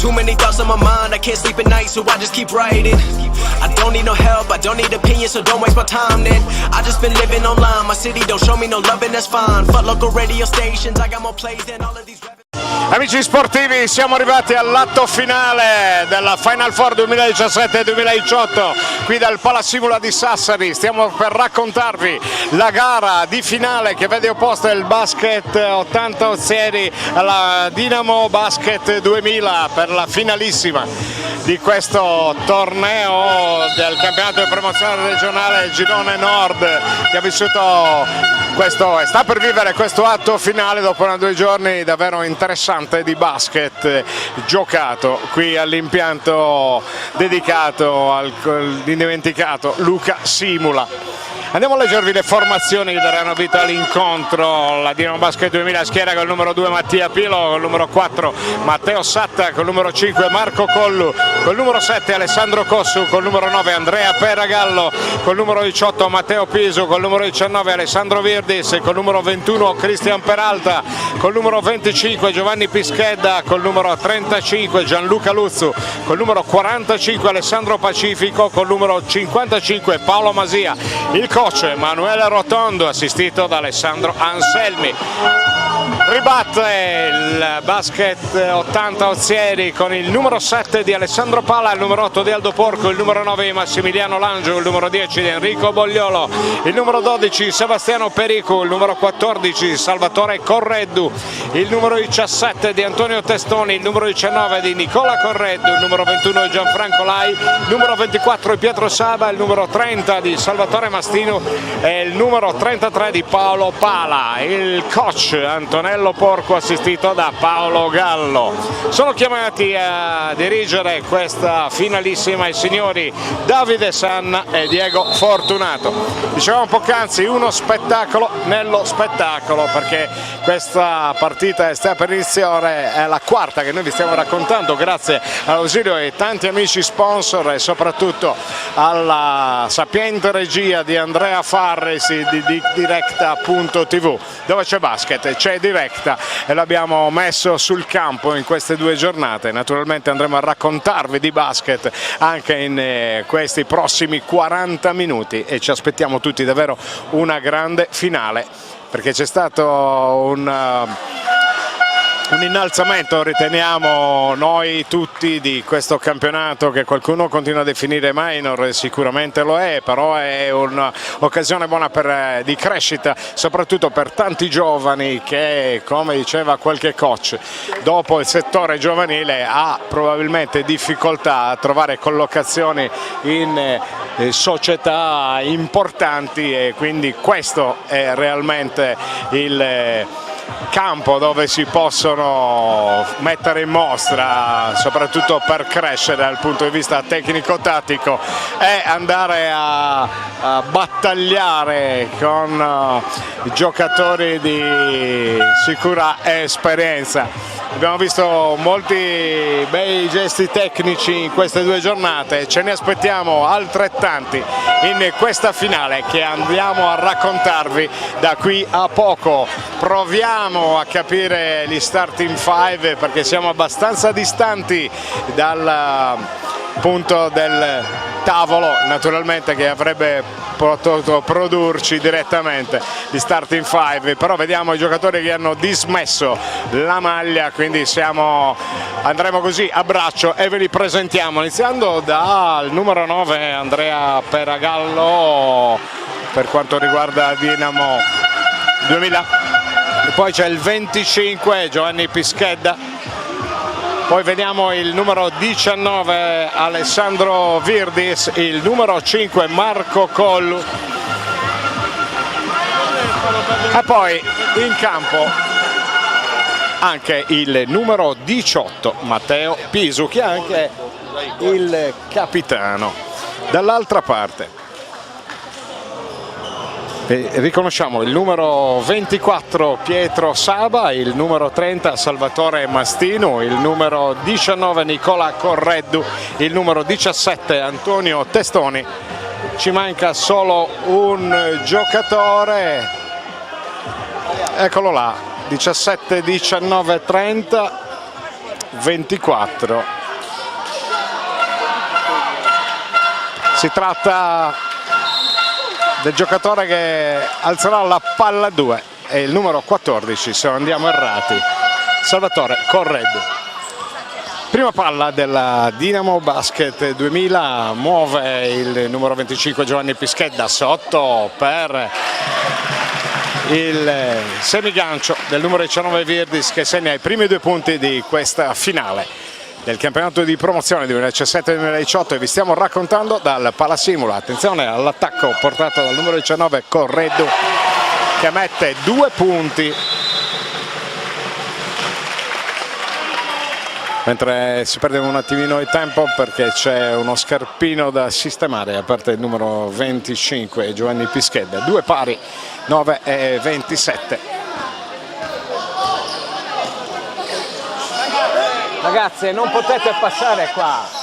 Too many thoughts on my mind, I can't sleep at night, so I just keep writing. I don't need no help, I don't need opinions, so don't waste my time then. I just been living online, my city don't show me no love and that's fine. Fuck local radio stations, I got more plays than all of these. Amici sportivi, siamo arrivati all'atto finale della Final Four 2017-2018 qui dal Palasimula di Sassari. Stiamo per raccontarvi la gara di finale che vede opposta il basket 80 Ozieri alla Dinamo Basket 2000 per la finalissima di questo torneo del campionato di promozione regionale Girone Nord, che ha vissuto questo e sta per vivere questo atto finale dopo 2 giorni davvero interessante di basket giocato qui all'impianto dedicato al indimenticato Luca Simula. Andiamo a leggervi le formazioni che daranno vita all'incontro. La Dinamo Basket 2000 schiera con il numero 2 Mattia Pilo, con il numero 4 Matteo Satta, con il numero 5 Marco Collu, con il numero 7 Alessandro Cossu, con il numero 9 Andrea Peragallo, con il numero 18 Matteo Pisu, con il numero 19 Alessandro Virdis, con il numero 21 Cristian Peralta, con il numero 25 Giovanni Pischedda, con il numero 35 Gianluca Luzzu, con il numero 45 Alessandro Pacifico, con il numero 55 Paolo Masia. Il coach Emanuele Rotondo, assistito da Alessandro Anselmi. Ribatte il basket 80 Ozieri con il numero 7 di Alessandro Pala, il numero 8 di Aldo Porco, il numero 9 di Massimiliano Langio, il numero 10 di Enrico Bogliolo, il numero 12 Sebastiano Perico, il numero 14 Salvatore Correddu, il numero 17 di Antonio Testoni, il numero 19 di Nicola Correddu, il numero 21 di Gianfranco Lai, il numero 24 di Pietro Saba, il numero 30 di Salvatore Mastino e il numero 33 di Paolo Pala. Il coach Antonello Porco, assistito da Paolo Gallo. Sono chiamati a dirigere questa finalissima i signori Davide Sanna e Diego Fortunato. Dicevamo poc'anzi, uno spettacolo nello spettacolo, perché questa partita sta per iniziare, è la quarta che noi vi stiamo raccontando grazie all'ausilio di tanti amici sponsor e soprattutto alla sapiente regia di Andrea Farresi di Directa.tv, dove c'è basket, c'è Directa e l'abbiamo messo sul campo in queste 2 giornate. Naturalmente andremo a raccontarvi di basket anche in questi prossimi 40 minuti e ci aspettiamo tutti davvero una grande finale, perché c'è stato un innalzamento, riteniamo noi tutti, di questo campionato che qualcuno continua a definire minor, sicuramente lo è, però è un'occasione buona di crescita, soprattutto per tanti giovani che, come diceva qualche coach, dopo il settore giovanile ha probabilmente difficoltà a trovare collocazioni in società importanti, e quindi questo è realmente il campo dove si possono mettere in mostra, soprattutto per crescere dal punto di vista tecnico-tattico, e andare a battagliare con giocatori di sicura esperienza. Abbiamo visto molti bei gesti tecnici in queste 2 giornate, ce ne aspettiamo altrettanti in questa finale che andiamo a raccontarvi da qui a poco. Proviamo a capire gli starting 5 perché siamo abbastanza distanti dal punto del tavolo, naturalmente, che avrebbe potuto produrci direttamente gli starting 5, però vediamo i giocatori che hanno dismesso la maglia, quindi andremo così a braccio e ve li presentiamo, iniziando dal numero 9 Andrea Peragallo per quanto riguarda Dinamo 2000, e poi c'è il 25 Giovanni Pischedda. Poi vediamo il numero 19 Alessandro Virdis, il numero 5 Marco Collu e poi in campo anche il numero 18 Matteo Pisu, che è anche il capitano. Dall'altra parte riconosciamo il numero 24 Pietro Saba, il numero 30 Salvatore Mastino, il numero 19 Nicola Correddu, il numero 17 Antonio Testoni. Ci manca solo un giocatore, eccolo là, 17, 19, 30, 24. Si tratta del giocatore che alzerà la palla 2, è il numero 14 se non andiamo errati, Salvatore Correddu. Prima palla della Dinamo Basket 2000, muove il numero 25 Giovanni Pischedda sotto per il semigancio del numero 19 Virdis, che segna i primi 2 punti di questa finale del campionato di promozione 2017-2018 e vi stiamo raccontando dal Palasimula. Attenzione all'attacco portato dal numero 19 Correddu, che mette 2 punti. Mentre si perde un attimino di tempo perché c'è uno scarpino da sistemare a parte il numero 25 Giovanni Pischedda. 2 pari, 9 e 27. Ragazze, non potete passare qua.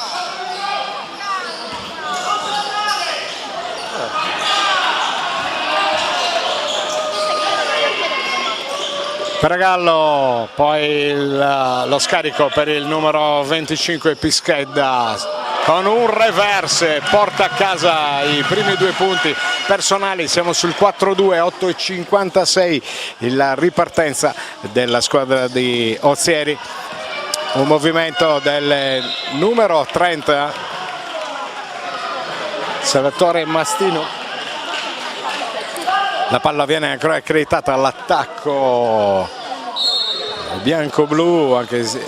Paragallo, poi lo scarico per il numero 25 Pischedda con un reverse, porta a casa i primi 2 punti personali. Siamo sul 4-2, 8,56 la ripartenza della squadra di Ozieri. Un movimento del numero 30 Salvatore Mastino. La palla viene ancora accreditata all'attacco bianco-blu, anche se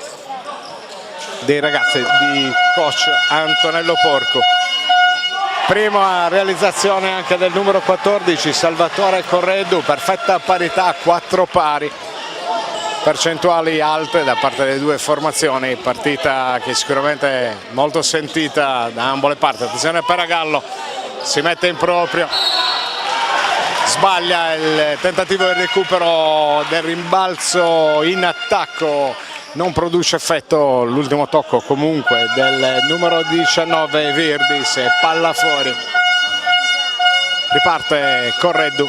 dei ragazzi di coach Antonello Porco. Prima realizzazione anche del numero 14 Salvatore Correddu, perfetta parità, 4 pari, percentuali alte da parte delle 2 formazioni, partita che sicuramente è molto sentita da ambo le parti. Attenzione Paragallo, si mette in proprio, sbaglia il tentativo di recupero del rimbalzo in attacco, non produce effetto l'ultimo tocco comunque del numero 19 Virdis e palla fuori. Riparte Correddu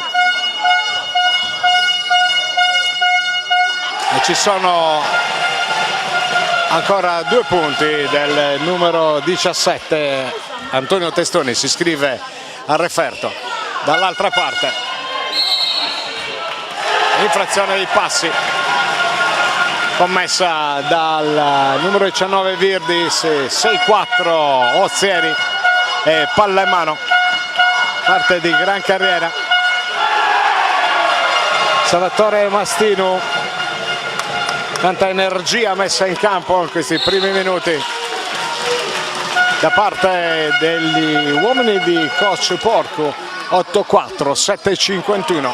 e ci sono ancora 2 punti del numero 17 Antonio Testoni, si iscrive al referto. Dall'altra parte infrazione dei passi commessa dal numero 19 Virdis, 6-4 Ozieri e palla in mano, parte di gran carriera Salvatore Mastino, tanta energia messa in campo in questi primi minuti da parte degli uomini di coach Porco. 8-4, 7-51.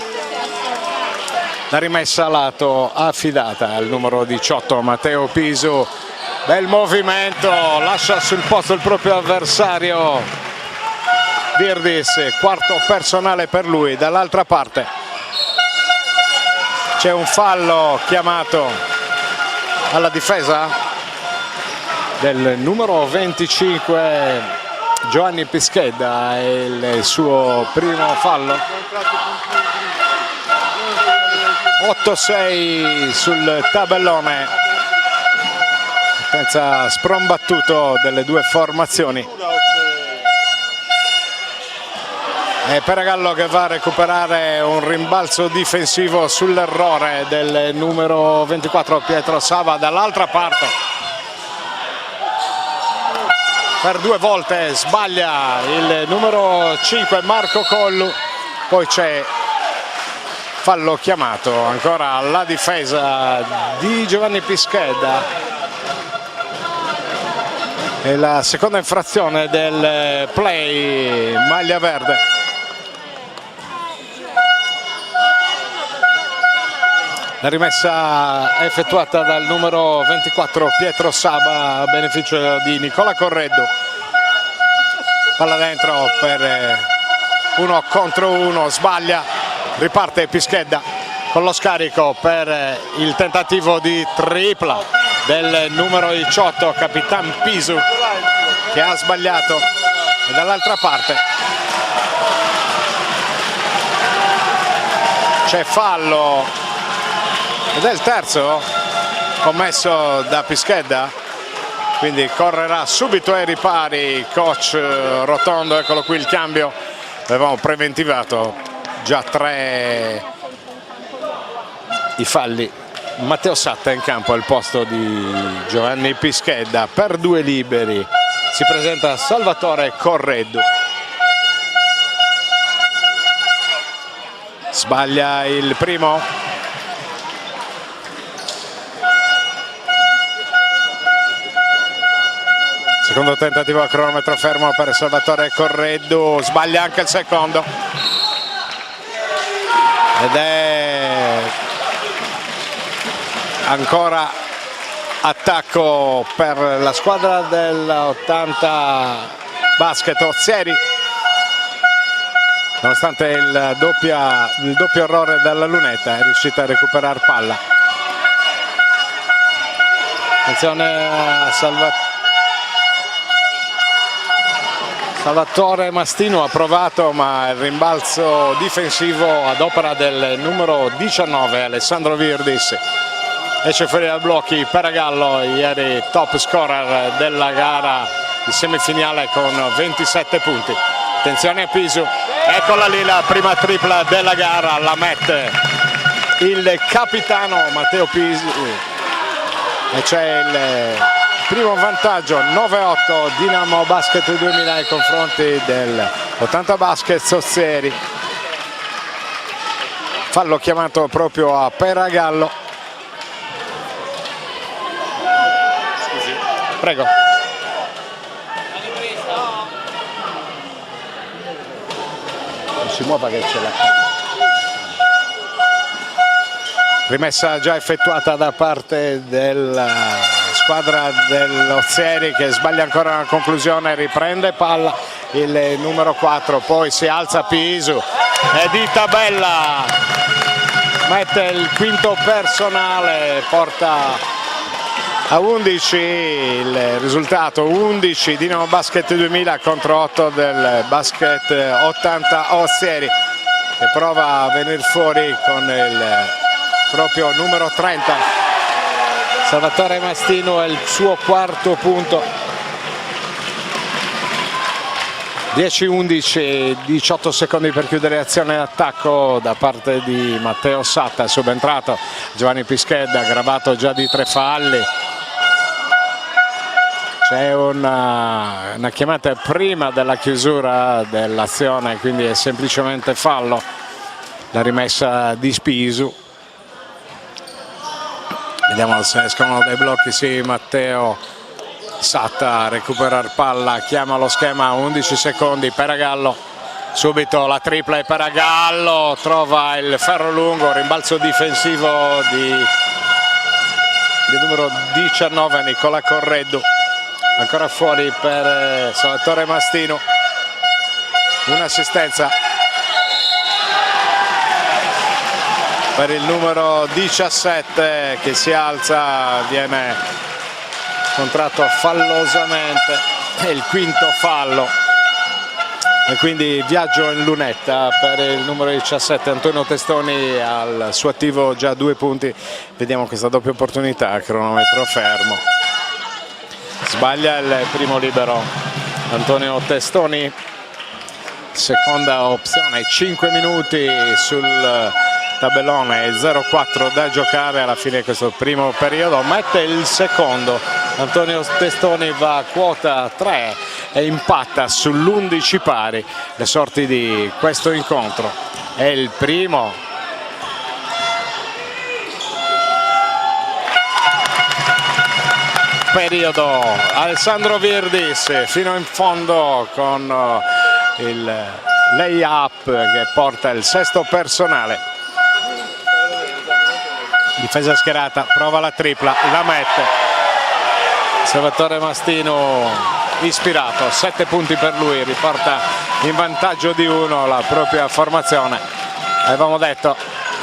La rimessa a lato affidata al numero 18 Matteo Pisu. Bel movimento, lascia sul posto il proprio avversario Virdis, quarto personale per lui. Dall'altra parte c'è un fallo chiamato alla difesa del numero 25 Giovanni Pischedda, è il suo primo fallo. 8-6 sul tabellone, senza sprombattuto delle 2 formazioni. E Paragallo che va a recuperare un rimbalzo difensivo sull'errore del numero 24 Pietro Sava. Dall'altra parte per 2 volte sbaglia il numero 5 Marco Collu, poi c'è fallo chiamato ancora alla difesa di Giovanni Pischedda. È la seconda infrazione del play maglia verde. La rimessa effettuata dal numero 24 Pietro Saba a beneficio di Nicola Correddu. Palla dentro per 1 contro 1, sbaglia, riparte Pischedda con lo scarico per il tentativo di tripla del numero 18 Capitan Pisu, che ha sbagliato. E dall'altra parte c'è fallo ed è il terzo commesso da Pischedda, quindi correrà subito ai ripari coach Rotondo. Eccolo qui il cambio, avevamo preventivato già 3 i falli. Matteo Satta in campo al posto di Giovanni Pischedda. Per 2 liberi si presenta Salvatore Correddu. Sbaglia il primo. Secondo tentativo a cronometro fermo per Salvatore Correddu. Sbaglia anche il secondo. Ed è ancora attacco per la squadra dell'80 Basket. Ozieri, nonostante il doppio errore dalla lunetta, è riuscita a recuperare palla. Attenzione a Salvatore Mastino, ha provato, ma il rimbalzo difensivo ad opera del numero 19 Alessandro Virdis esce fuori dai blocchi. Peragallo, ieri top scorer della gara di semifinale con 27 punti. Attenzione a Pisu, eccola lì la prima tripla della gara, la mette il capitano Matteo Pisu e c'è il primo vantaggio. 9-8 Dinamo Basket 2000 nei confronti del 80 Basket Ozieri. Fallo chiamato proprio a Peragallo. Scusi. Prego. Non si muova che c'è la rimessa già effettuata da parte della squadra dell'Ozieri, che sbaglia ancora una conclusione. Riprende palla il numero 4, poi si alza Pisu e di tabella mette il quinto personale, porta a 11 il risultato. 11 Dinamo Basket 2000 contro 8 del Basket 80 Ozieri, che prova a venire fuori con il proprio numero 30 Salvatore Mastino, è il suo quarto punto. 10-11, 18 secondi per chiudere l'azione d'attacco da parte di Matteo Satta. È subentrato Giovanni Pischedda, aggravato già di 3 falli. C'è una chiamata prima della chiusura dell'azione, quindi è semplicemente fallo. La rimessa di Spisu. Vediamo se escono dai blocchi. Sì, Matteo Satta a recuperare palla, chiama lo schema, 11 secondi. Peragallo, subito la tripla e Peragallo trova il ferro lungo. Rimbalzo difensivo di numero 19 Nicola Correddu, ancora fuori per Salvatore Mastino. Un'assistenza per il numero 17 che si alza, viene contratto fallosamente, è il quinto fallo e quindi viaggio in lunetta per il numero 17 Antonio Testoni, al suo attivo già 2 punti. Vediamo questa doppia opportunità, cronometro fermo. Sbaglia il primo libero Antonio Testoni, seconda opzione, 5 minuti sul tabellone, 0-4 da giocare alla fine di questo primo periodo. Mette il secondo Antonio Testoni, va a quota 3 e impatta sull'11 pari le sorti di questo incontro. È il primo periodo. Alessandro Virdis fino in fondo con il lay-up che porta il sesto personale. Difesa schierata, prova la tripla, la mette. Salvatore Mastino ispirato, 7 punti per lui, riporta in vantaggio di 1 la propria formazione. Avevamo detto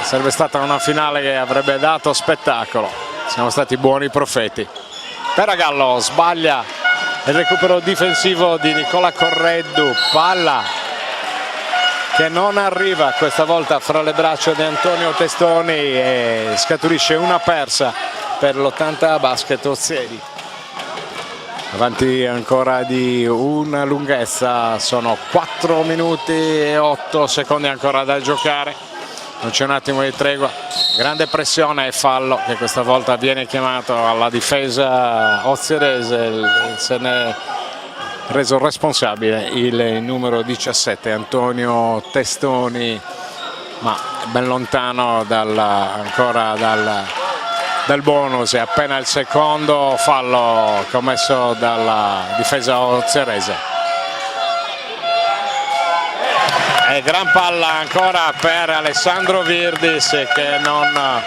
sarebbe stata una finale che avrebbe dato spettacolo, siamo stati buoni profeti. Peragallo sbaglia il recupero difensivo di Nicola Correddu, palla che non arriva questa volta fra le braccia di Antonio Testoni e scaturisce una persa per l'80 Basket Ozieri. Avanti ancora di una lunghezza, sono 4 minuti e 8 secondi ancora da giocare, non c'è un attimo di tregua, grande pressione e fallo che questa volta viene chiamato alla difesa ozierese, se ne è reso responsabile il numero 17 Antonio Testoni, ma ben lontano ancora dal bonus, è appena il secondo fallo commesso dalla difesa ozierese. E gran palla ancora per Alessandro Virdis che non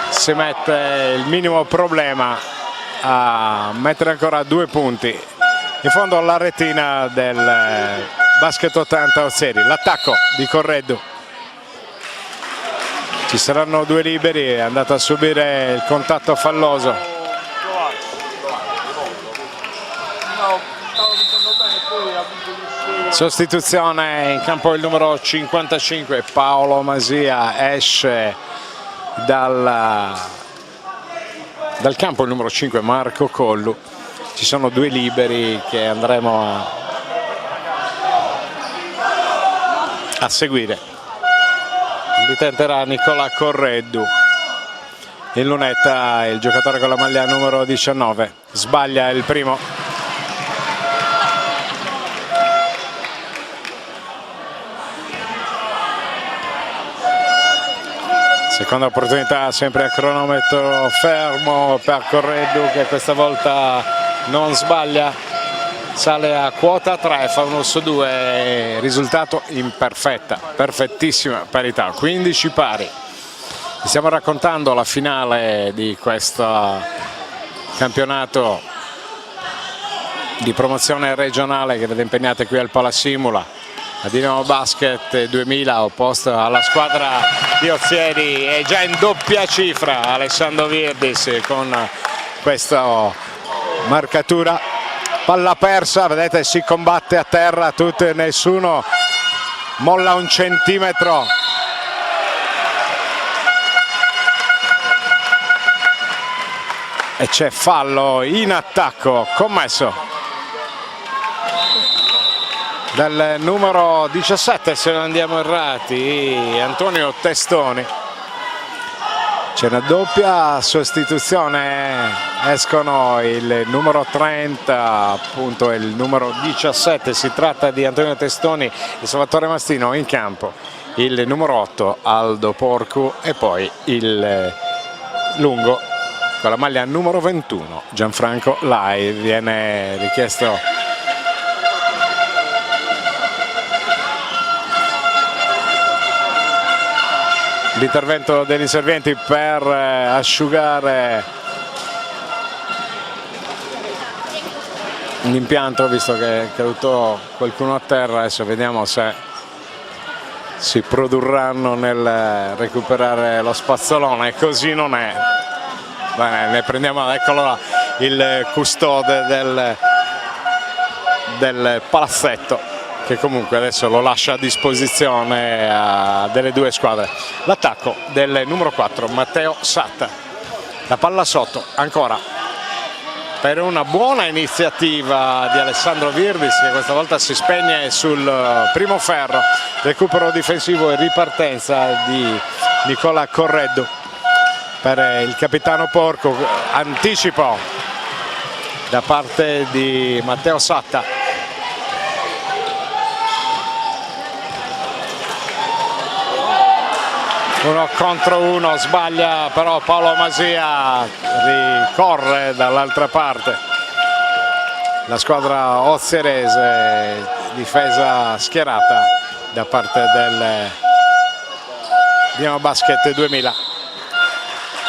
si mette il minimo problema a mettere ancora 2 punti in fondo alla retina del Basket 80 Ozieri. L'attacco di Correddu, ci saranno 2 liberi, è andato a subire il contatto falloso. Sostituzione in campo il numero 55 Paolo Masia, esce dal campo il numero 5 Marco Collu. Ci sono 2 liberi che andremo a seguire. Li tenterà Nicola Correddu. In lunetta il giocatore con la maglia numero 19, sbaglia il primo. Seconda opportunità sempre a cronometro fermo per Correddu che questa volta non sbaglia, sale a quota 3, fa 1-2, risultato in perfettissima parità, 15 pari. Stiamo raccontando la finale di questo campionato di promozione regionale che vede impegnate qui al Palasimula. A Dinamo Basket 2000 opposto alla squadra di Ozieri, è già in doppia cifra Alessandro Virdis con questa marcatura. Palla persa, vedete, si combatte a terra, nessuno molla un centimetro. E c'è fallo in attacco commesso dal numero 17, se non andiamo errati, Antonio Testoni. C'è una doppia sostituzione, escono il numero 30 appunto e il numero 17, si tratta di Antonio Testoni e Salvatore Mastino in campo, il numero 8 Aldo Porcu e poi il lungo con la maglia numero 21 Gianfranco Lai. Viene richiesto l'intervento degli inservienti per asciugare l'impianto, visto che è caduto qualcuno a terra. Adesso vediamo se si produrranno nel recuperare lo spazzolone, così non è. Bene, ne prendiamo, eccolo là, il custode del palazzetto, che comunque adesso lo lascia a disposizione delle 2 squadre. L'attacco del numero 4 Matteo Satta, la palla sotto ancora per una buona iniziativa di Alessandro Virdis, che questa volta si spegne sul primo ferro, recupero difensivo e ripartenza di Nicola Correddu per il capitano Porco, anticipo da parte di Matteo Satta. Uno contro uno, sbaglia però Paolo Masia, ricorre dall'altra parte. La squadra ozierese, difesa schierata da parte del Dinamo Basket 2000.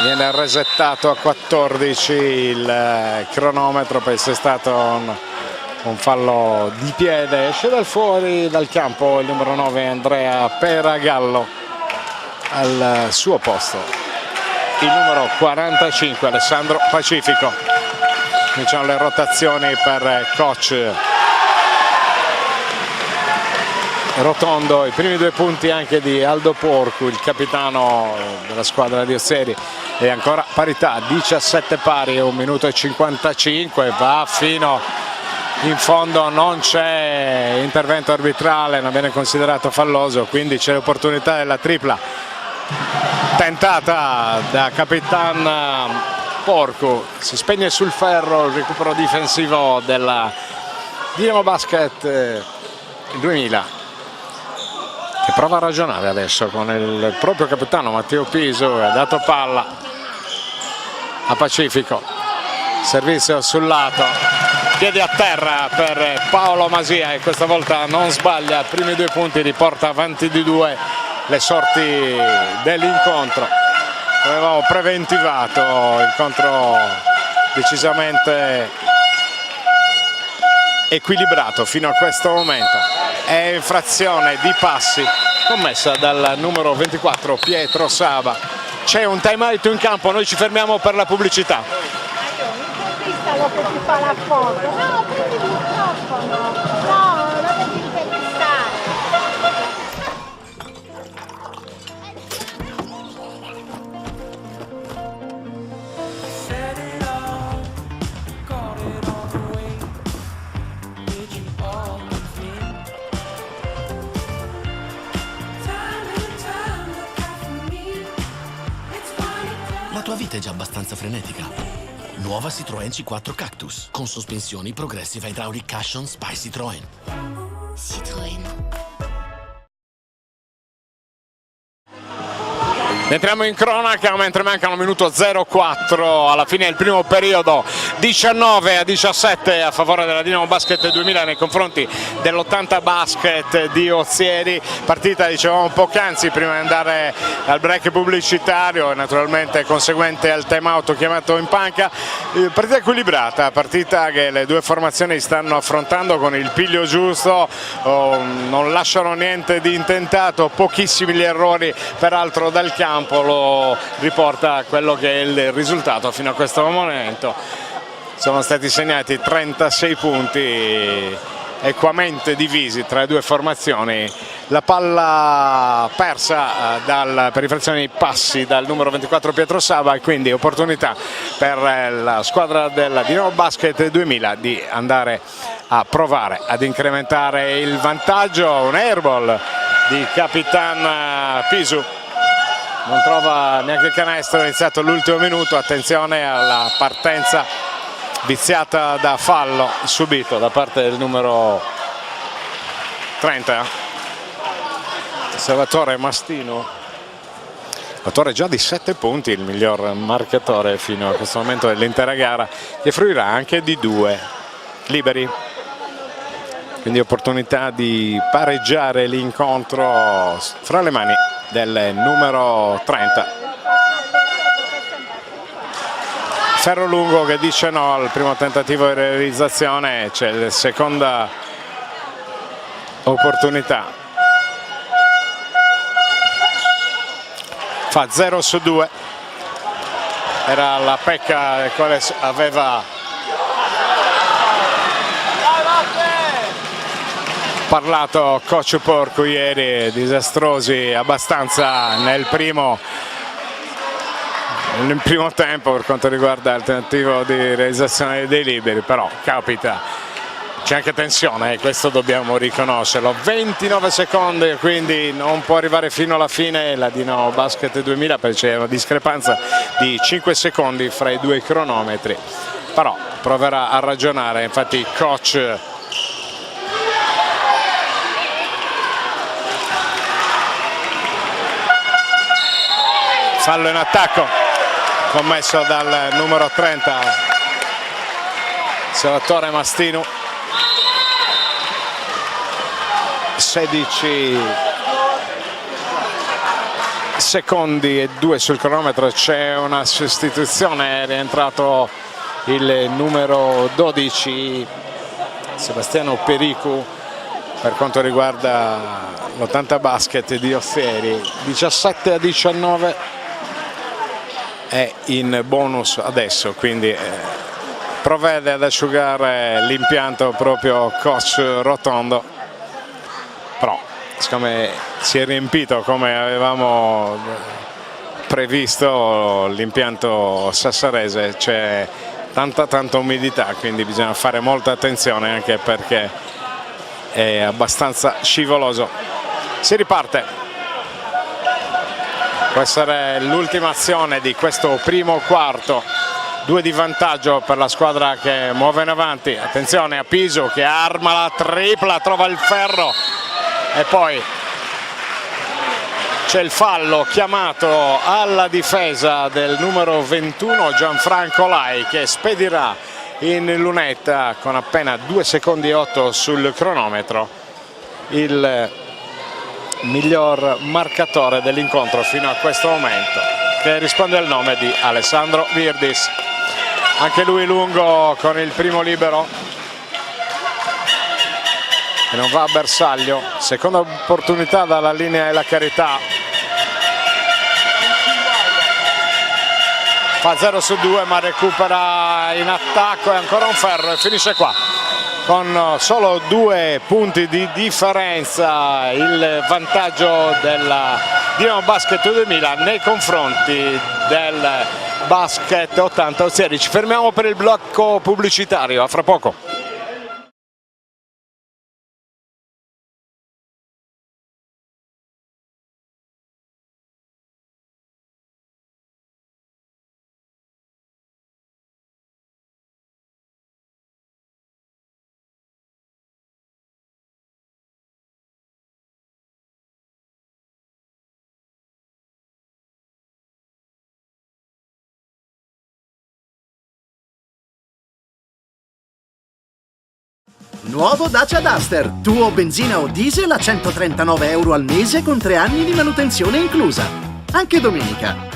Viene resettato a 14 il cronometro, penso è stato un fallo di piede. Esce fuori dal campo il numero 9 Andrea Peragallo. Al suo posto il numero 45 Alessandro Pacifico. Cominciano le rotazioni per coach Rotondo, i primi 2 punti anche di Aldo Porcu, il capitano della squadra di Ozzeri, e ancora parità, 17 pari, 1 minuto e 55, va fino in fondo, non c'è intervento arbitrale, non viene considerato falloso, quindi c'è l'opportunità della tripla tentata da Capitan Porcu. Si spegne sul ferro il recupero difensivo della Dinamo Basket 2000, che prova a ragionare adesso con il proprio capitano Matteo Piso, ha dato palla a Pacifico, servizio sul lato, piedi a terra per Paolo Masia, e questa volta non sbaglia, primi 2 punti, riporta avanti di 2 le sorti dell'incontro. Avevamo preventivato incontro decisamente equilibrato fino a questo momento. È infrazione di passi commessa dal numero 24 Pietro Saba. C'è un time out in campo, noi ci fermiamo per la pubblicità. Lo che ti fa la foto. No, prendi il microfono. No, non devi intervistare. La tua vita è già abbastanza frenetica. Nuova Citroën C4 Cactus con sospensioni Progressive Hydraulic Cushion Spy Citroën. Citroën. Entriamo in cronaca mentre mancano minuto 04 alla fine del primo periodo, 19-17 a favore della Dinamo Basket 2000 nei confronti dell'80 Basket di Ozieri. Partita, dicevamo poc'anzi, prima di andare al break pubblicitario e naturalmente conseguente al time out chiamato in panca, partita equilibrata, partita che le due formazioni stanno affrontando con il piglio giusto, non lasciano niente di intentato, pochissimi gli errori peraltro dal campo. Lo riporta quello che è il risultato fino a questo momento. Sono stati segnati 36 punti equamente divisi tra le due formazioni. La palla persa per infrazioni passi dal numero 24 Pietro Saba, e quindi opportunità per la squadra della Dinamo Basket 2000 di andare a provare ad incrementare il vantaggio. Un airball di Capitan Pisu, non trova neanche il canestro, è iniziato l'ultimo minuto. Attenzione alla partenza viziata da fallo subito da parte del numero 30 Salvatore Mastino, autore già di 7 punti, il miglior marcatore fino a questo momento dell'intera gara, che fruirà anche di 2 liberi, quindi opportunità di pareggiare l'incontro fra le mani del numero 30. Ferro lungo che dice no al primo tentativo di realizzazione, c'è la seconda opportunità, fa 0 su 2, era la pecca del quale aveva parlato coach Porcu ieri, disastrosi abbastanza nel primo tempo per quanto riguarda il tentativo di realizzazione dei liberi, però capita, c'è anche tensione, questo dobbiamo riconoscerlo. 29 secondi, quindi non può arrivare fino alla fine la Dinamo Basket 2000 perché c'è una discrepanza di 5 secondi fra i due cronometri, però proverà a ragionare, infatti il coach fallo in attacco commesso dal numero 30 Salvatore Mastino. 16 secondi e 2 sul cronometro, c'è una sostituzione, è rientrato il numero 12 Sebastiano Pericu per quanto riguarda l'80 Basket di Ozieri. 17-19 è in bonus adesso, quindi provvede ad asciugare l'impianto proprio coach Rotondo, però siccome si è riempito come avevamo previsto l'impianto sassarese, c'è tanta umidità, quindi bisogna fare molta attenzione anche perché è abbastanza scivoloso. Si riparte, può essere l'ultima azione di questo primo quarto, 2 di vantaggio per la squadra che muove in avanti. Attenzione a Piso che arma la tripla, trova il ferro e poi c'è il fallo chiamato alla difesa del numero 21 Gianfranco Lai, che spedirà in lunetta con appena 2 secondi e 8 sul cronometro il miglior marcatore dell'incontro fino a questo momento, che risponde al nome di Alessandro Virdis. Anche lui lungo con il primo libero e non va a bersaglio. Seconda opportunità dalla linea e la Carità, fa 0 su 2 ma recupera in attacco e ancora un ferro e finisce qua con solo 2 punti di differenza il vantaggio della Dinamo Basket 2000 nei confronti del Basket 80 Ozieri. Ci fermiamo per il blocco pubblicitario, a fra poco. Nuovo Dacia Duster, tuo benzina o diesel a 139 euro al mese con 3 anni di manutenzione inclusa. Anche domenica.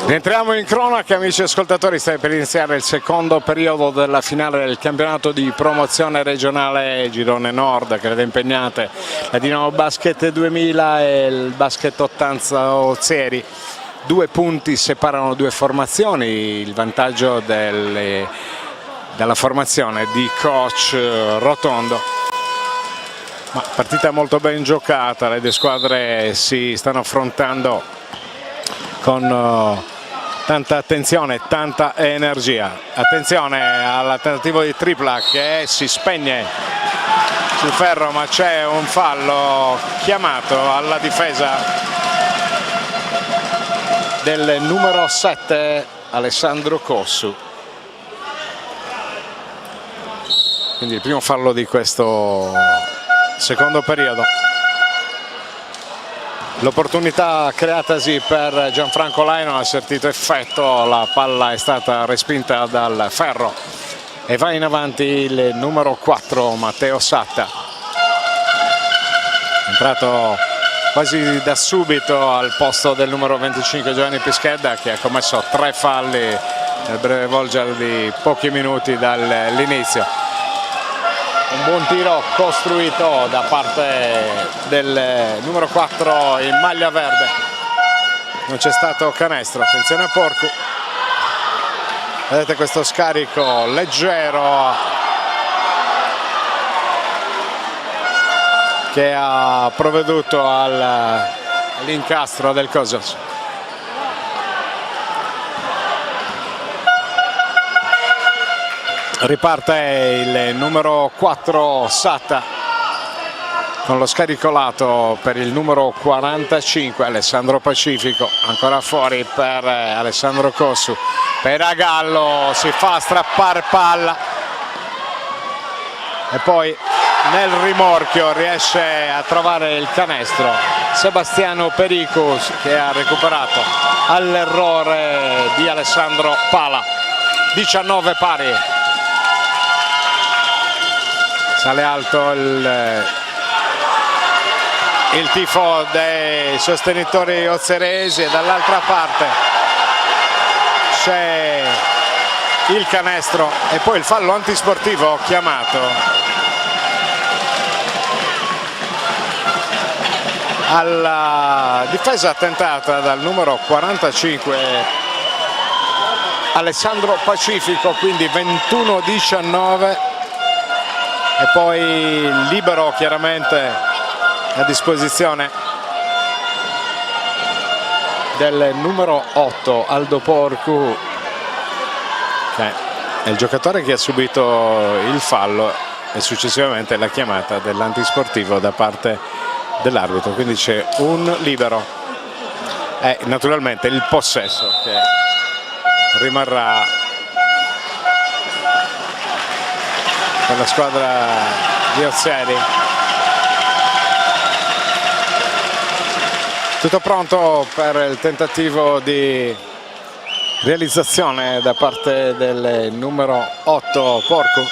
Rientriamo in cronaca, amici ascoltatori, sta per iniziare il secondo periodo della finale del campionato di promozione regionale Girone Nord, che vede impegnate la Dinamo Basket 2000 e il Basket 80 Ozieri. 2 punti separano 2 formazioni, il vantaggio della formazione di coach Rotondo. Ma partita molto ben giocata, le 2 squadre si stanno affrontando con tanta attenzione, tanta energia. Attenzione al tentativo di tripla che si spegne sul ferro, ma c'è un fallo chiamato alla difesa del numero 7 Alessandro Cossu. Quindi il primo fallo di questo secondo periodo. L'opportunità creatasi per Gianfranco Lai non ha servito effetto, la palla è stata respinta dal ferro e va in avanti il numero 4 Matteo Satta, entrato quasi da subito al posto del numero 25 Giovanni Pischedda, che ha commesso 3 falli nel breve volgere di pochi minuti dall'inizio. Un buon tiro costruito da parte del numero 4 in maglia verde, non c'è stato canestro. Attenzione a Porcu, vedete questo scarico leggero che ha provveduto all'incastro del Kosas. Riparte il numero 4 Satta con lo scarico lato per il numero 45 Alessandro Pacifico, ancora fuori per Alessandro Cossu. Peragallo si fa strappare palla e poi nel rimorchio riesce a trovare il canestro Sebastiano Pericus, che ha recuperato all'errore di Alessandro Pala. 19 pari. Sale alto il tifo dei sostenitori ozzeresi e dall'altra parte c'è il canestro e poi il fallo antisportivo chiamato alla difesa tentata dal numero 45 Alessandro Pacifico, quindi 21-19 e poi libero chiaramente a disposizione del numero 8 Aldo Porcu, che è il giocatore che ha subito il fallo e successivamente la chiamata dell'antisportivo da parte dell'arbitro, quindi c'è un libero e naturalmente il possesso che rimarrà per la squadra di Ozzeri. Tutto pronto per il tentativo di realizzazione da parte del numero 8 Porcu,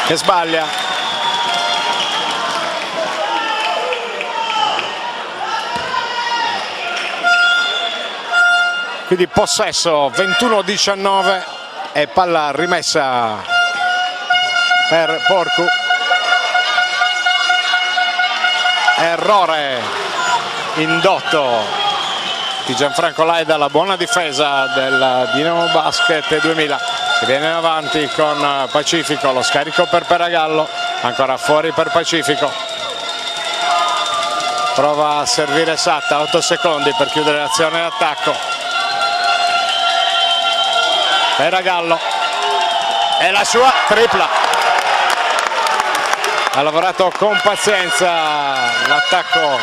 che sbaglia. Quindi possesso 21-19 e palla rimessa per Porcu. Errore indotto di Gianfranco Laida, la buona difesa del Dinamo Basket 2000 che viene avanti con Pacifico, lo scarico per Peragallo, ancora fuori per Pacifico, prova a servire Satta, 8 secondi per chiudere l'azione d'attacco. Peragallo e la sua tripla. Ha lavorato con pazienza l'attacco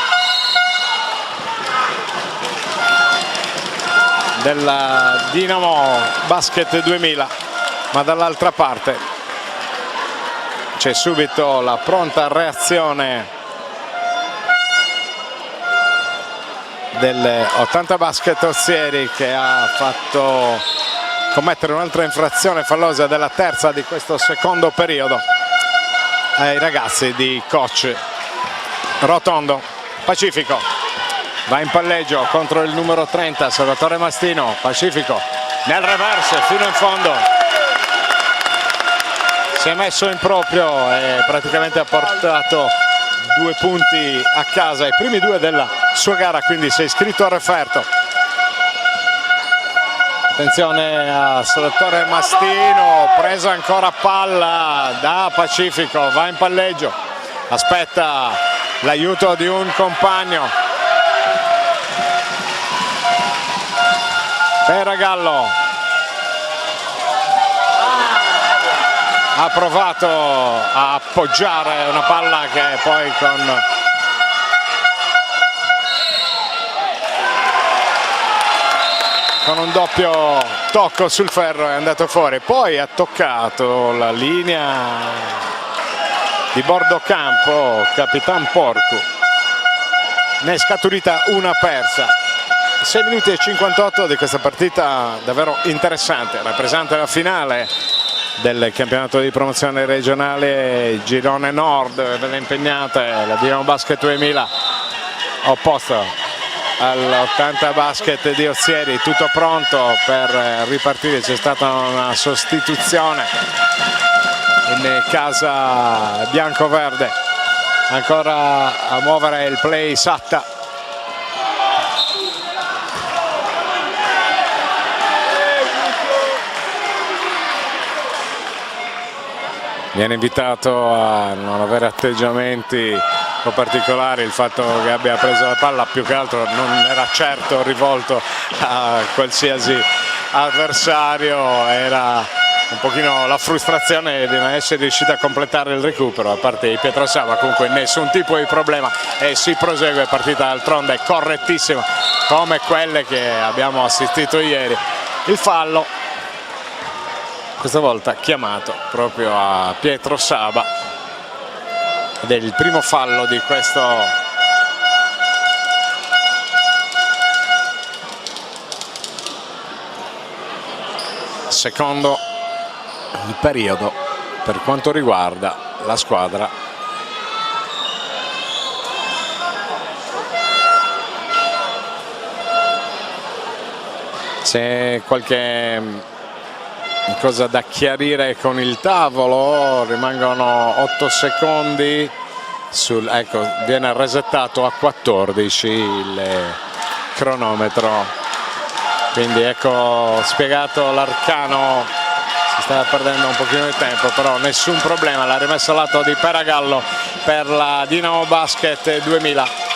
della Dinamo Basket 2000, ma dall'altra parte c'è subito la pronta reazione del 80 Basket Ozieri, che ha fatto commettere un'altra infrazione fallosa della terza di questo secondo periodo ai ragazzi di coach Rotondo. Pacifico va in palleggio contro il numero 30 Salvatore Mastino. Pacifico nel reverse fino in fondo, si è messo in proprio e praticamente ha portato 2 punti a casa, i primi 2 della sua gara, quindi si è iscritto al referto. Attenzione a Salvatore Mastino, presa ancora palla da Pacifico, va in palleggio, aspetta l'aiuto di un compagno. Peragallo ha provato a appoggiare una palla che poi con un doppio tocco sul ferro è andato fuori, poi ha toccato la linea di bordo campo Capitan Porcu, ne è scaturita una persa. 6 minuti e 58 di questa partita davvero interessante, rappresenta la finale del campionato di promozione regionale Girone Nord, vede impegnate la Dinamo Basket 2000 opposta all'80 Basket di Ozieri. Tutto pronto per ripartire, c'è stata una sostituzione in casa bianco-verde, ancora a muovere il play Satta. Viene invitato a non avere atteggiamenti un po' particolari, il fatto che abbia preso la palla più che altro non era certo rivolto a qualsiasi avversario, era un pochino la frustrazione di non essere riuscito a completare il recupero a parte di Pietro Saba. Comunque nessun tipo di problema e si prosegue, partita d'altronde correttissima come quelle che abbiamo assistito ieri. Il fallo questa volta chiamato proprio a Pietro Saba, ed è il primo fallo di questo secondo periodo per quanto riguarda la squadra c'è qualche cosa da chiarire con il tavolo. Rimangono 8 secondi ecco, viene resettato a 14 il cronometro, quindi ecco spiegato l'arcano. Si stava perdendo un pochino di tempo, però nessun problema, la rimessa al lato di Peragallo per la Dinamo Basket 2000.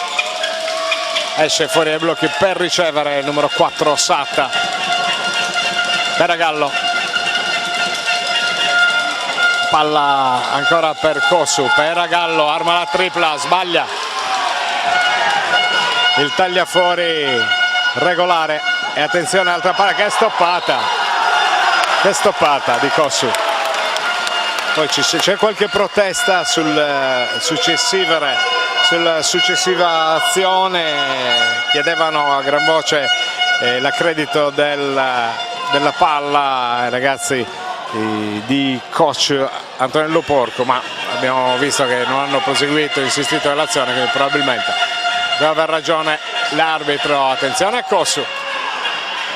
Esce fuori ai blocchi per ricevere il numero 4 Satta. Peragallo, palla ancora per Kosu. Peragallo arma la tripla, sbaglia il tagliafuori regolare e attenzione altra palla che è stoppata di Kosu. Poi c'è qualche protesta sulla successiva azione, chiedevano a gran voce l'accredito della palla, ragazzi di coach Antonello Porco, ma abbiamo visto che non hanno proseguito, insistito nell'azione, quindi probabilmente deve aver ragione l'arbitro. Attenzione a Kosu,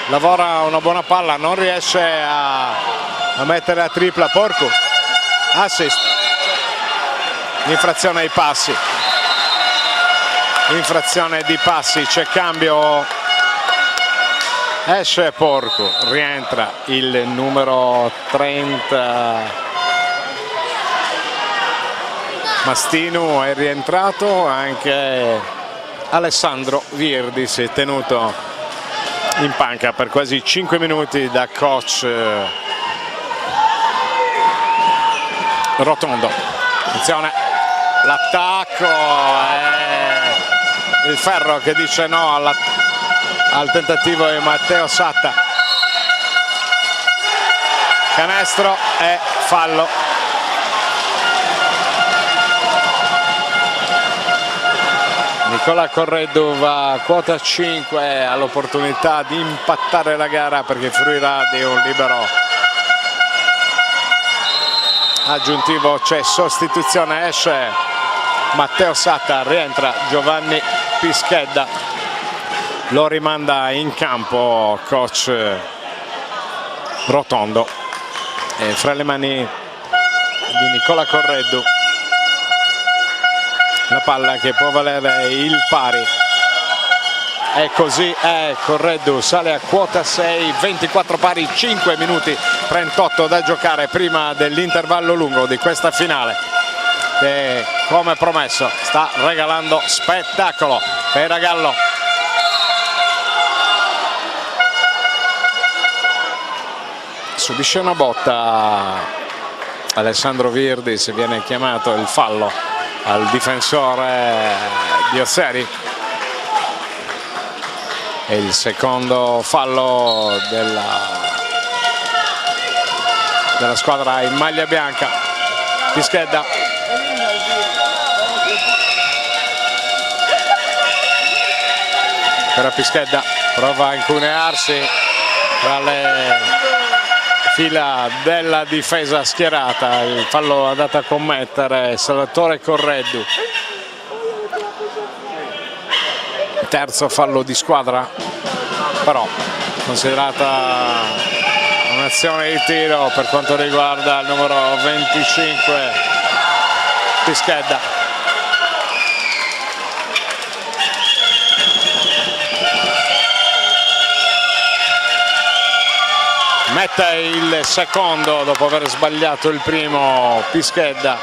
lavora una buona palla, non riesce a mettere la tripla. Porco, assist, infrazione ai passi, infrazione di passi, c'è cambio, esce Porco, rientra il numero 30 Mastinu, è rientrato anche Alessandro Virdi, si è tenuto in panca per quasi 5 minuti da coach Rotondo. Attenzione, l'attacco, il Ferro che dice no al tentativo di Matteo Satta. Canestro e fallo. Nicola Correddu va a quota 5, ha l'opportunità di impattare la gara perché fruirà di un libero aggiuntivo. C'è sostituzione, esce Matteo Satta, rientra Giovanni Pischedda, lo rimanda in campo coach Rotondo, e fra le mani di Nicola Correddu la palla che può valere il pari, e così è. Correddu sale a quota 6, 24 pari, 5 minuti 38 da giocare prima dell'intervallo lungo di questa finale che, come promesso, sta regalando spettacolo. Peragallo, subisce una botta Alessandro Virdi, se viene chiamato il fallo al difensore Biosseri. È il secondo fallo della squadra in maglia bianca. Pischedda, però Pischedda prova a incunearsi tra le fila della difesa schierata. Il fallo è andato a commettere Salvatore Correddu, terzo fallo di squadra, però considerata un'azione di tiro per quanto riguarda il numero 25 Pischedda. Mette il secondo dopo aver sbagliato il primo. Pischedda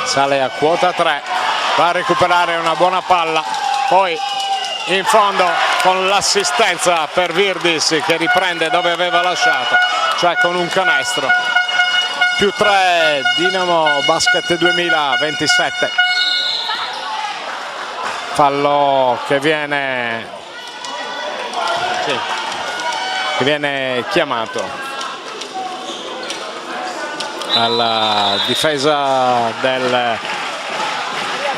sale a quota 3, va a recuperare una buona palla, poi in fondo con l'assistenza per Virdis che riprende dove aveva lasciato, cioè con un canestro. Più 3 Dinamo Basket 2027. Fallo che viene chiamato alla difesa del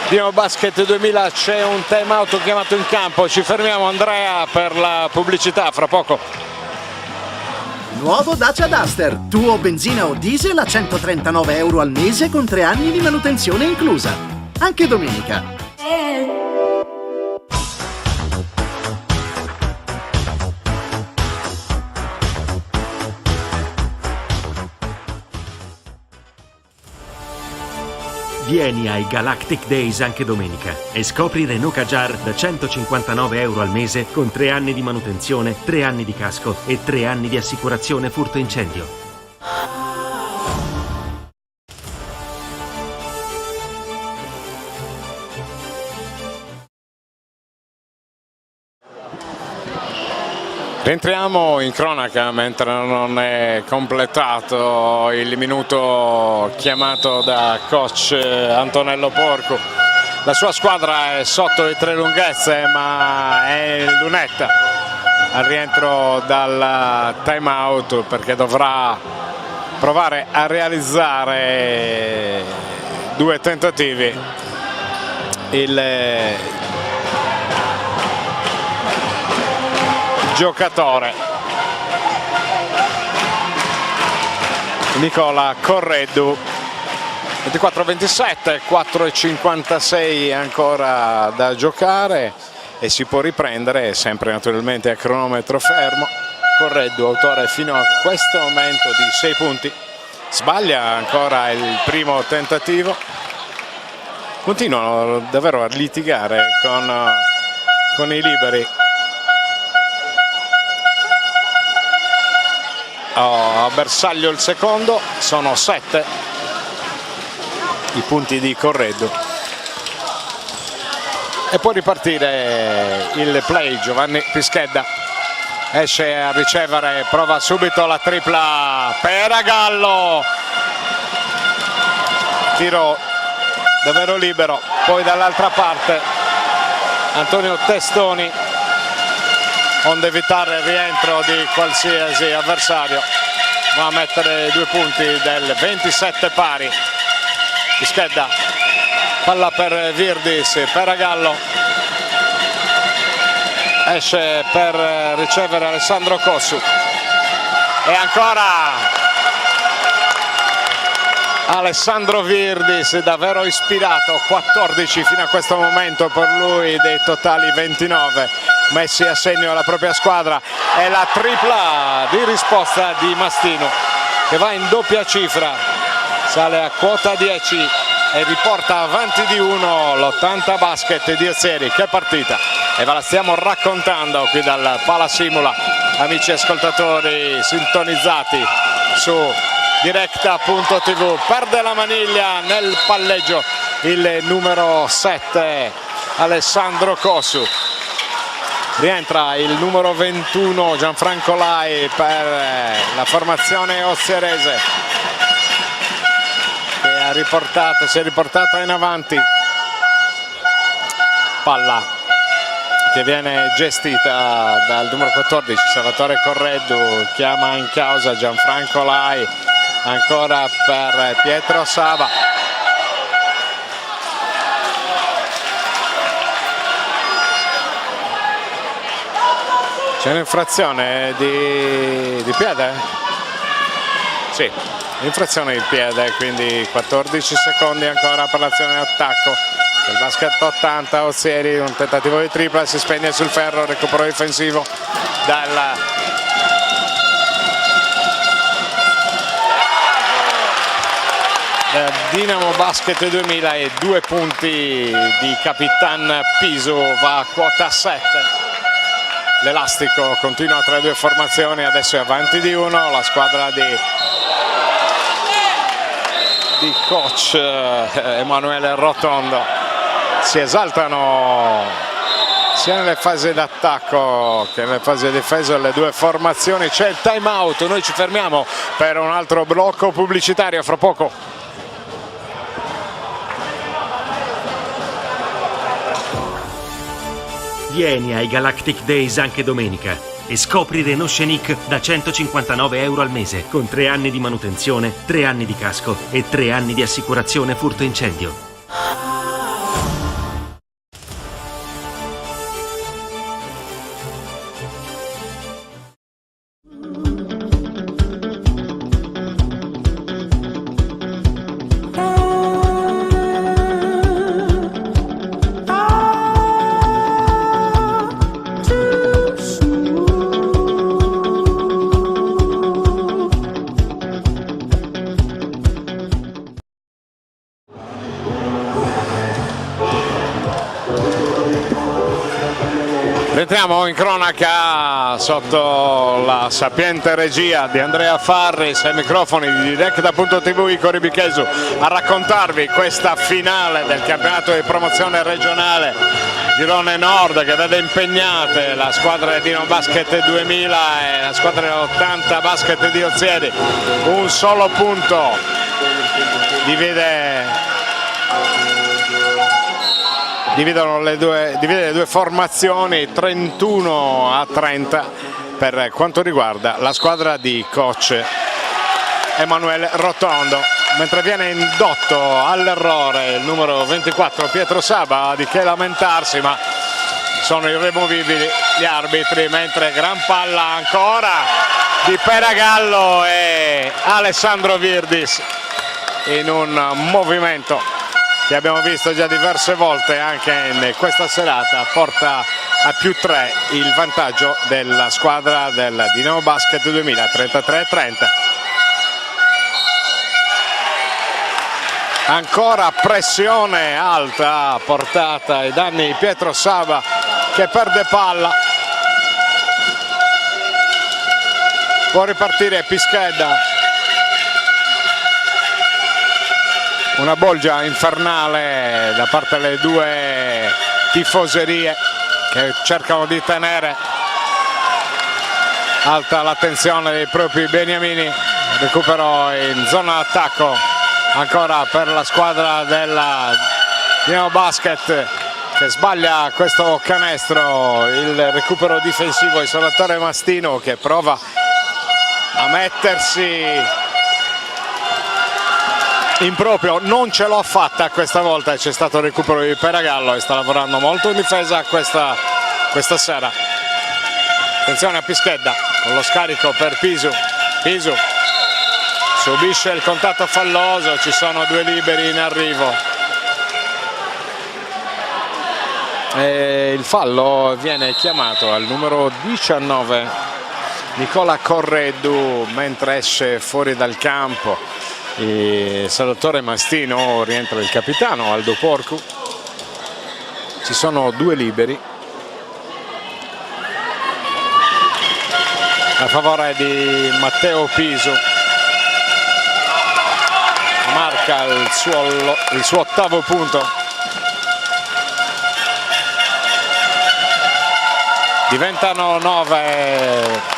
Dinamo Basket 2000, c'è un time out chiamato in campo, ci fermiamo Andrea per la pubblicità, fra poco. Nuovo Dacia Duster, tuo benzina o diesel a 139 euro al mese con 3 anni di manutenzione inclusa. Anche domenica. Vieni ai Galactic Days anche domenica e scopri Renault Kadjar da 159 euro al mese con 3 anni di manutenzione, 3 anni di casco e 3 anni di assicurazione furto incendio. Rientriamo in cronaca mentre non è completato il minuto chiamato da coach Antonello Porco. La sua squadra è sotto i 3 lunghezze, ma è in lunetta al rientro dal time out perché dovrà provare a realizzare 2 tentativi. Il giocatore Nicola Correddu. 24-27, 4:56 ancora da giocare e si può riprendere, sempre naturalmente a cronometro fermo. Correddu, autore fino a questo momento di 6 punti, sbaglia ancora il primo tentativo. Continuano davvero a litigare con i liberi. A bersaglio il secondo, sono 7 i punti di Correddu e può ripartire il play. Giovanni Pischedda esce a ricevere, prova subito la tripla per Agallo, tiro davvero libero. Poi dall'altra parte Antonio Testoni, onde evitare il rientro di qualsiasi avversario, va a mettere 2 punti del 27 pari. Pischedda, palla per Virdis, per Agallo, esce per ricevere Alessandro Cossu e ancora Alessandro Virdis, davvero ispirato. 14 fino a questo momento per lui dei totali 29 messi a segno alla propria squadra. È la tripla di risposta di Mastino che va in doppia cifra, sale a quota 10 e riporta avanti di 1 l'80 Basket di Ozieri. Che partita! E ve la stiamo raccontando qui dal Palasimula, amici ascoltatori sintonizzati su Directa.tv. Perde la maniglia nel palleggio il numero 7 Alessandro Cossu. Rientra il numero 21 Gianfranco Lai per la formazione ozierese, che si è riportata in avanti. Palla che viene gestita dal numero 14 Salvatore Correddu, chiama in causa Gianfranco Lai, ancora per Pietro Sava. C'è un'infrazione di piede? Sì, infrazione di piede, quindi 14 secondi ancora per l'azione d'attacco del Basket 80 Ozieri. Un tentativo di tripla, si spegne sul ferro, recupero difensivo dal Dinamo Basket 2000 e 2 punti di Capitan Piso, va a quota 7. L'elastico continua tra le 2 formazioni, adesso è avanti di 1 la squadra di coach Emanuele Rotondo. Si esaltano sia nelle fasi d'attacco che nelle fasi di difesa le 2 formazioni. C'è il time out, noi ci fermiamo per un altro blocco pubblicitario, fra poco. Vieni ai Galactic Days anche domenica e scopri Renault Scenic da 159 euro al mese con 3 anni di manutenzione, 3 anni di casco e 3 anni di assicurazione furto incendio. Entriamo in cronaca sotto la sapiente regia di Andrea Farris ai microfoni di Directa.tv. Icori Bichesu a raccontarvi questa finale del campionato di promozione regionale Girone Nord, che vede impegnate la squadra di Dino Basket 2000 e la squadra 80 Basket di Ozieri. Un solo punto divide le due formazioni, 31-30 per quanto riguarda la squadra di coach Emanuele Rotondo, mentre viene indotto all'errore il numero 24 Pietro Saba, di che lamentarsi, ma sono irremovibili gli arbitri, mentre gran palla ancora di Peragallo e Alessandro Virdis in un movimento che abbiamo visto già diverse volte anche in questa serata, porta a +3 il vantaggio della squadra del Dinamo Basket 2000, 33-30. Ancora pressione alta portata ai danni di Pietro Saba, che perde palla. Può ripartire Pischedda. Una bolgia infernale da parte delle due tifoserie che cercano di tenere alta l'attenzione dei propri beniamini. Recupero in zona attacco ancora per la squadra della Dinamo Basket, che sbaglia questo canestro. Il recupero difensivo di Salvatore Mastino, che prova a mettersi in proprio, non ce l'ha fatta questa volta. C'è stato il recupero di Peragallo e sta lavorando molto in difesa questa sera. Attenzione a Pischedda con lo scarico per Pisu subisce il contatto falloso, ci sono due liberi in arrivo e il fallo viene chiamato al numero 19 Nicola Correddu, mentre esce fuori dal campo Salvatore Mastino. Rientra il capitano Aldo Porcu. Ci sono due liberi a favore di Matteo Pisu, marca il suo ottavo punto. Diventano 9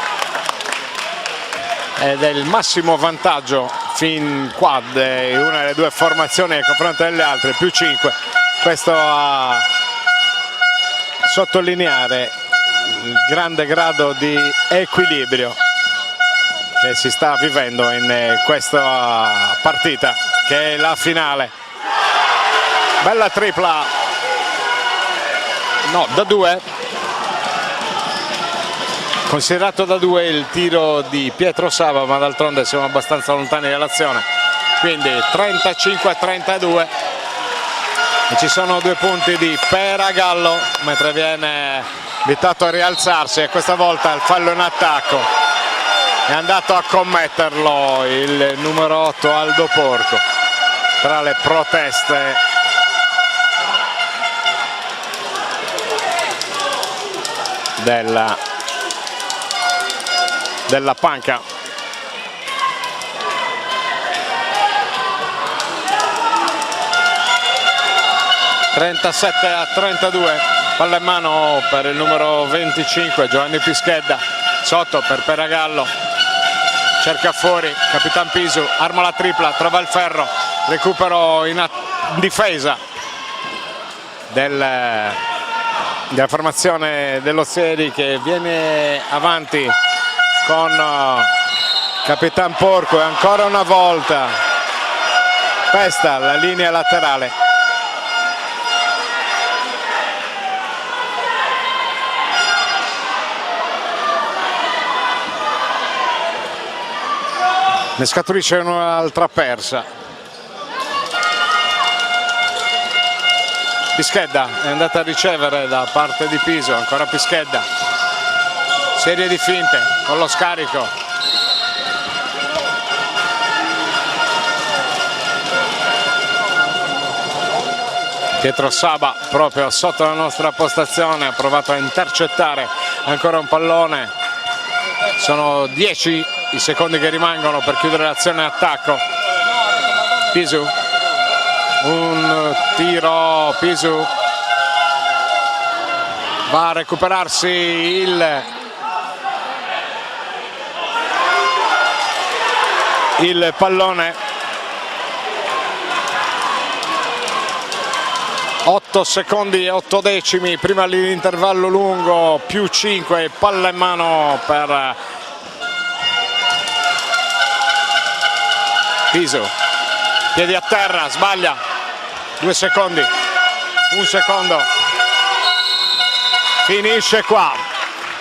ed è il massimo vantaggio fin quad, una delle due formazioni nei confronti delle altre, +5. Questo a sottolineare il grande grado di equilibrio che si sta vivendo in questa partita, che è la finale. Bella tripla, no, da 2. Considerato da 2 il tiro di Pietro Saba, ma d'altronde siamo abbastanza lontani dall'azione, quindi 35-32 e ci sono 2 punti di Peragallo, mentre viene invitato a rialzarsi e questa volta il fallo in attacco è andato a commetterlo il numero 8 Aldo Porco. Tra le proteste della panca. (37-32), palla in mano per il numero 25 Giovanni Pischedda, sotto per Peragallo, cerca fuori Capitan Pisu, arma la tripla, trova il ferro, recupero in difesa della formazione dell'Ozieri, che viene avanti con Capitan Porco e ancora una volta pesta la linea laterale. Ne scaturisce un'altra persa. Pischedda è andata a ricevere da parte di Piso, ancora Pischedda, serie di finte con lo scarico, Pietro Saba proprio sotto la nostra postazione ha provato a intercettare ancora un pallone. Sono 10 i secondi che rimangono per chiudere l'azione attacco. Pisu, un tiro, Pisu va a recuperarsi il pallone. 8 secondi e 8 decimi prima dell'intervallo lungo, più 5, palla in mano per Pisu, piedi a terra, sbaglia, 2 secondi, 1 secondo, finisce qua.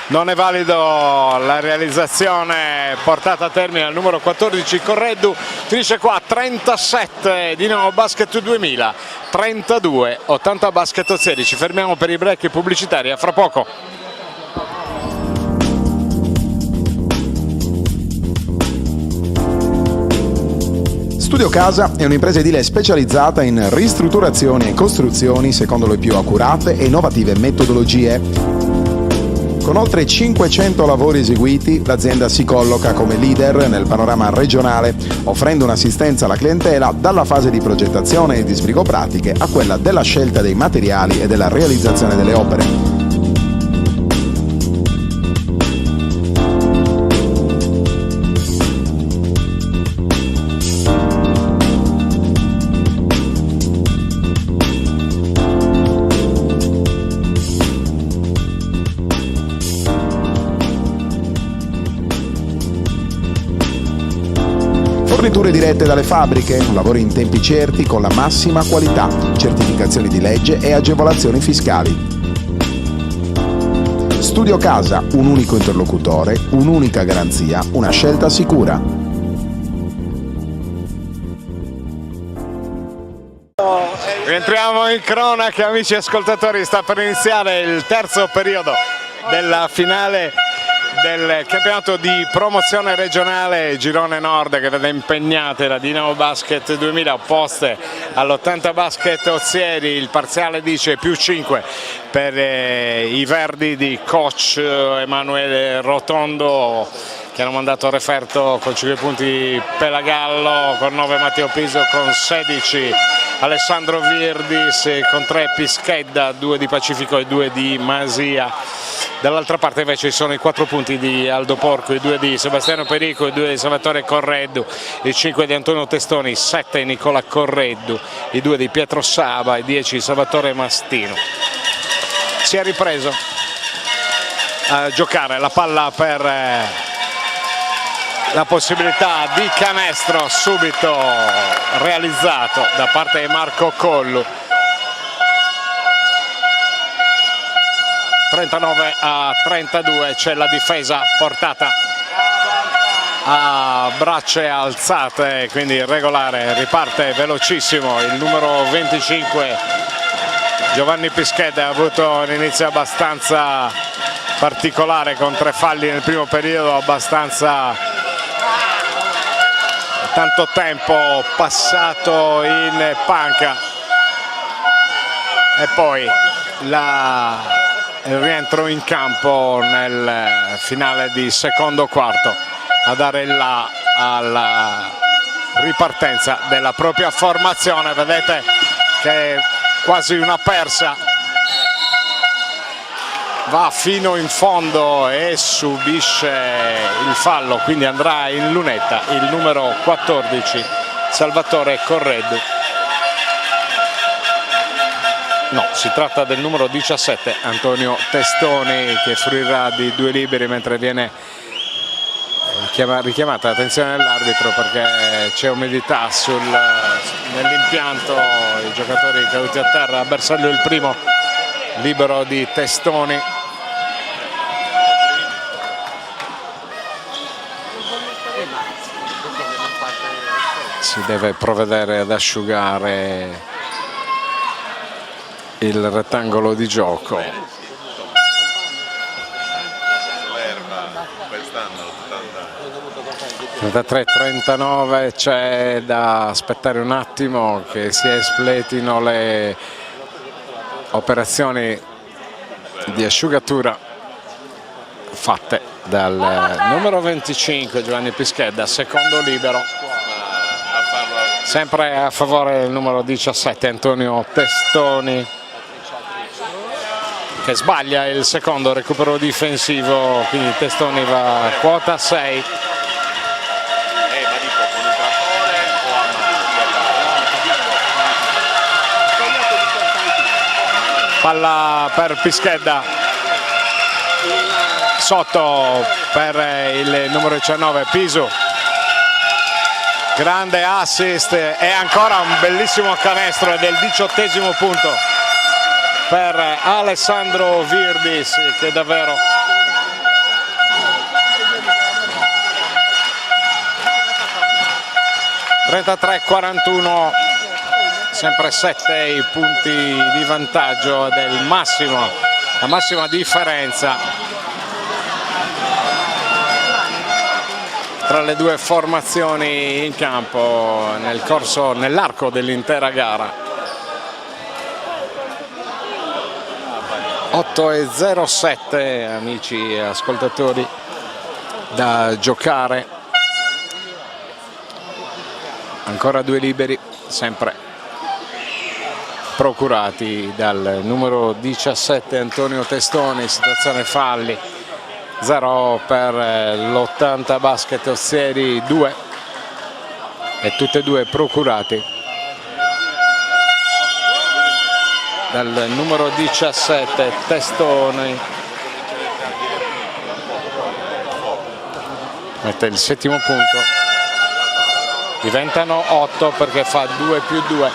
Non è valido la realizzazione portata a termine al numero 14 Correddu, finisce qua 37 Dinamo Basket 2000, 32 80 Basket Ozieri. Ci fermiamo per i break pubblicitari, a fra poco. Studio Casa è un'impresa edile specializzata in ristrutturazioni e costruzioni secondo le più accurate e innovative metodologie. Con oltre 500 lavori eseguiti, l'azienda si colloca come leader nel panorama regionale, offrendo un'assistenza alla clientela dalla fase di progettazione e di sbrigo pratiche a quella della scelta dei materiali e della realizzazione delle opere. Forniture dirette dalle fabbriche, lavori in tempi certi con la massima qualità, certificazioni di legge e agevolazioni fiscali. Studio Casa, un unico interlocutore, un'unica garanzia, una scelta sicura. Rientriamo in cronaca, amici ascoltatori, sta per iniziare il terzo periodo della finale del campionato di promozione regionale Girone Nord, che vede impegnate la Dinamo Basket 2000 opposte all'80 Basket Ozieri. Il parziale dice più 5 per i verdi di coach Emanuele Rotondo, che hanno mandato a referto con 5 punti Pelagallo, con 9 Matteo Piso, con 16 Alessandro Virdis, con 3 Pischedda, 2 di Pacifico e 2 di Masia. Dall'altra parte invece ci sono i 4 punti di Aldo Porco, i 2 di Sebastiano Perico, i 2 di Salvatore Correddu, i 5 di Antonio Testoni, i 7 di Nicola Correddu, i 2 di Pietro Saba, i 10 di Salvatore Mastino. Si è ripreso a giocare la palla per la possibilità di canestro subito realizzato da parte di Marco Collu. 39-32, c'è la difesa portata a braccia alzate, quindi regolare, riparte velocissimo il numero 25 Giovanni Pischedda. Ha avuto un inizio abbastanza particolare con 3 falli nel primo periodo, abbastanza tanto tempo passato in panca, e poi il rientro in campo nel finale di secondo quarto a dare il là alla ripartenza della propria formazione. Vedete che è quasi una persa, va fino in fondo e subisce il fallo, quindi andrà in lunetta il numero 14 Salvatore Correddu. No, si tratta del numero 17 Antonio Testoni, che fruirà di 2 liberi mentre viene richiamata l'attenzione dell'arbitro perché c'è umidità nell'impianto. I giocatori caduti a terra, a bersaglio il primo libero di Testoni. Si deve provvedere ad asciugare il rettangolo di gioco. 33-39, c'è da aspettare un attimo che si espletino le operazioni di asciugatura fatte dal numero 25 Giovanni Pischedda, secondo libero, sempre a favore del numero 17 Antonio Testoni, che sbaglia il secondo recupero difensivo, quindi Testoni va a quota 6. Palla per Pischedda, sotto per il numero 19 Pisu, grande assist e ancora un bellissimo canestro del 18° punto per Alessandro Virdis, che davvero (33-41), sempre 7 i punti di vantaggio del massimo, la massima differenza tra le due formazioni in campo nell'arco dell'intera gara. 8:07 amici e ascoltatori da giocare, ancora due liberi, sempre procurati dal numero 17 Antonio Testoni, situazione falli, 0 per l'80 Basket Ozieri, 2, e tutte e due procurati dal numero 17 Testoni. Mette il 7° punto, diventano 8 perché fa 2+2.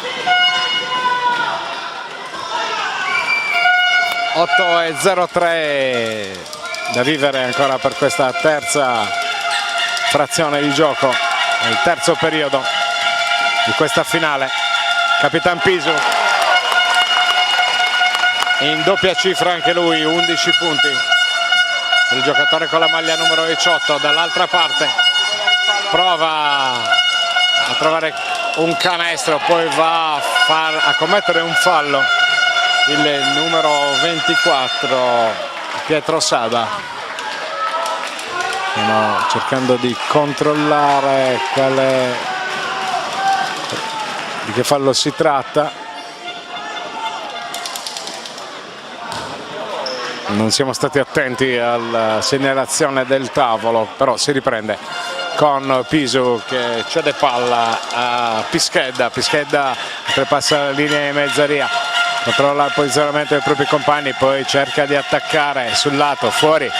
8:03 da vivere ancora per questa terza frazione di gioco, il terzo periodo di questa finale. Capitan Pisu in doppia cifra anche lui, 11 punti. Il giocatore con la maglia numero 18 dall'altra parte prova a trovare un canestro, poi va a commettere un fallo il numero 24 Pietro Saba. Stiamo cercando di controllare di che fallo si tratta. Non siamo stati attenti alla segnalazione del tavolo, però si riprende con Pisu che cede palla a Pischedda. Pischedda oltrepassa la linea di mezzeria, controlla il posizionamento dei propri compagni, poi cerca di attaccare sul lato, fuori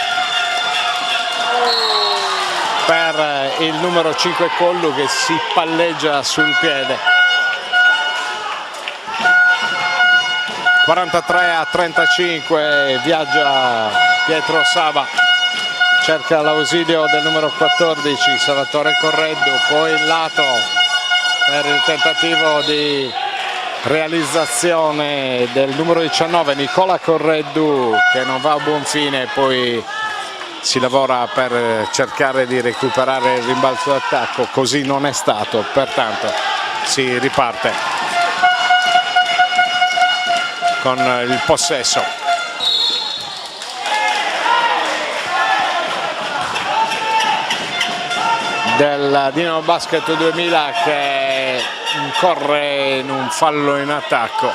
per il numero 5 Collu che si palleggia sul piede. 43-35, viaggia Pietro Saba, cerca l'ausilio del numero 14 Salvatore Correddu, poi il lato per il tentativo di realizzazione del numero 19 Nicola Correddu, che non va a buon fine, poi si lavora per cercare di recuperare il rimbalzo d'attacco, così non è stato, pertanto si riparte con il possesso. Del Dinamo Basket 2000 che incorre in un fallo in attacco.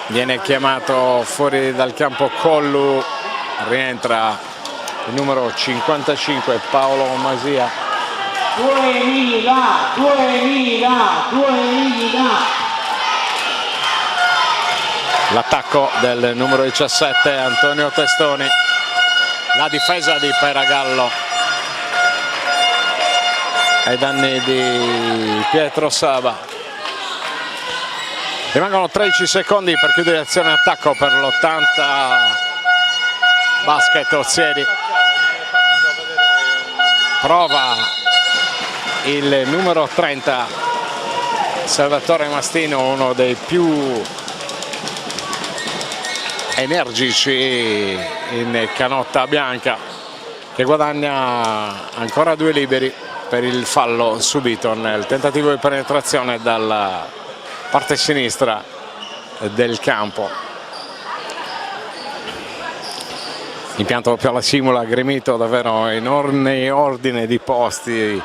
Viene chiamato fuori dal campo Collu, rientra il numero 55 Paolo Masia. 2000. L'attacco del numero 17 Antonio Testoni, la difesa di Peragallo ai danni di Pietro Saba. Rimangono 13 secondi per chiudere l'azione attacco per l'80 Basket Ozieri. Prova il numero 30 Salvatore Mastino, uno dei più energici in canotta bianca, che guadagna ancora due liberi per il fallo subito nel tentativo di penetrazione dal parte sinistra del campo. Impianto doppio alla Simula, gremito davvero enorme ordine di posti,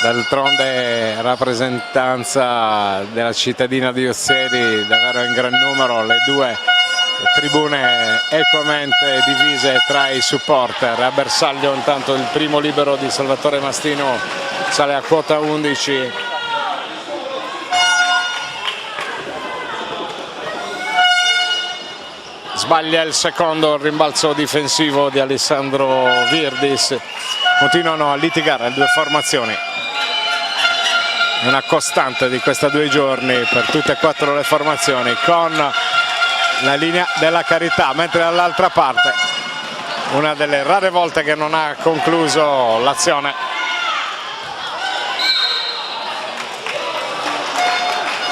d'altronde rappresentanza della cittadina di Ozieri davvero in gran numero, le due tribune equamente divise tra i supporter. A bersaglio intanto il primo libero di Salvatore Mastino sale a quota 11. Sbaglia il secondo, il rimbalzo difensivo di Alessandro Virdis. Continuano a litigare le due formazioni. È una costante di questi 2 giorni per tutte e 4 le formazioni, con la linea della carità, mentre dall'altra parte una delle rare volte che non ha concluso l'azione.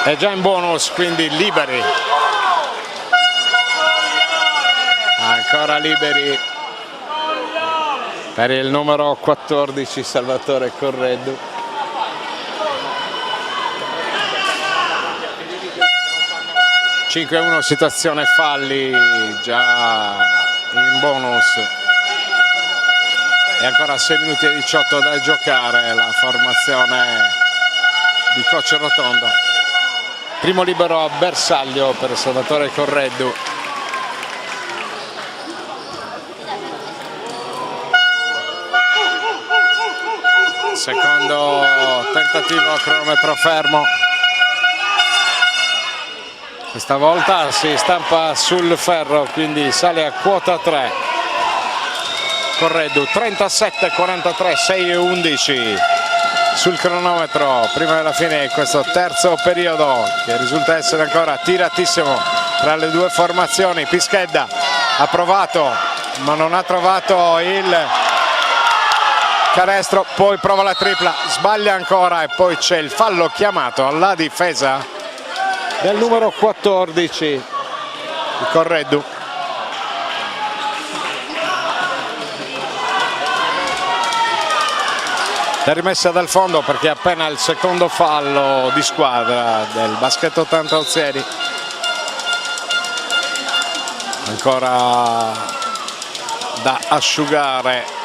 È già in bonus, quindi liberi. Ancora liberi per il numero 14 Salvatore Correddu. (5-1) situazione falli, già in bonus e ancora 6 minuti e 18 da giocare la formazione di coach Rotondo. Primo libero a bersaglio per Salvatore Correddu. Secondo tentativo a cronometro fermo, questa volta si stampa sul ferro, quindi sale a quota 3. Correddu 37-43, 6-11 sul cronometro prima della fine di questo terzo periodo, che risulta essere ancora tiratissimo tra le due formazioni. Pischedda ha provato ma non ha trovato il canestro, poi prova la tripla, sbaglia ancora e poi c'è il fallo chiamato alla difesa del numero 14 di Correddu. La rimessa dal fondo perché è appena il secondo fallo di squadra del Basket 80 Ozieri. Ancora da asciugare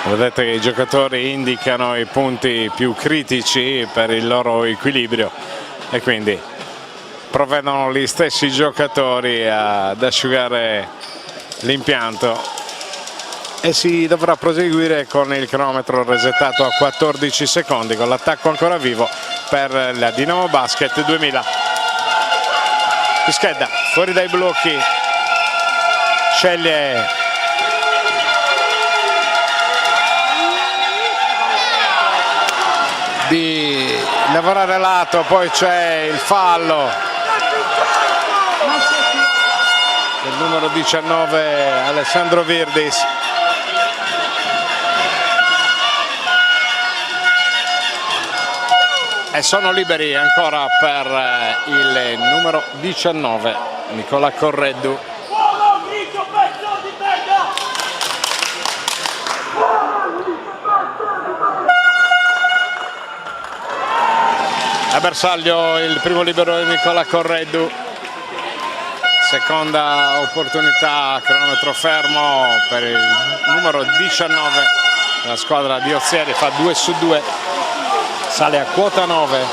Vedete che i giocatori indicano i punti più critici per il loro equilibrio e quindi provvedono gli stessi giocatori ad asciugare l'impianto e si dovrà proseguire con il cronometro resettato a 14 secondi con l'attacco ancora vivo per la Dinamo Basket 2000. Pischedda fuori dai blocchi, sceglie di lavorare lato, poi c'è il fallo del numero 19 Alessandro Virdis. E sono liberi ancora per il numero 19 Nicola Correddu. A bersaglio il primo libero di Nicola Correddu, seconda opportunità, cronometro fermo per il numero 19 della squadra di Ozieri, fa 2 su 2, sale a quota 9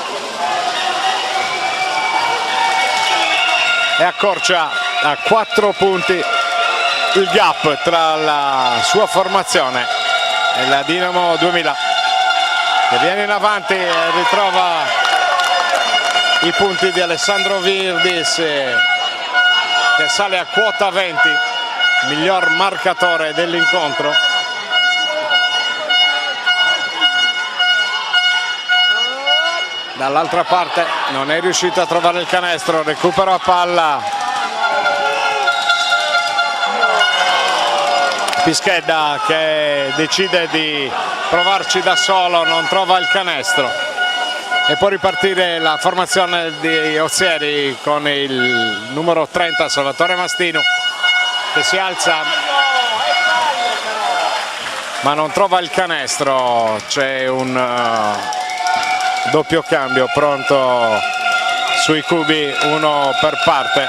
e accorcia a 4 punti il gap tra la sua formazione e la Dinamo 2000, che viene in avanti e ritrova i punti di Alessandro Virdis, che sale a quota 20, miglior marcatore dell'incontro. Dall'altra parte non è riuscito a trovare il canestro, recupero a palla. Pischedda che decide di provarci da solo, non trova il canestro e può ripartire la formazione di Ozieri con il numero 30 Salvatore Mastino, che si alza ma non trova il canestro. C'è un doppio cambio pronto sui cubi, uno per parte.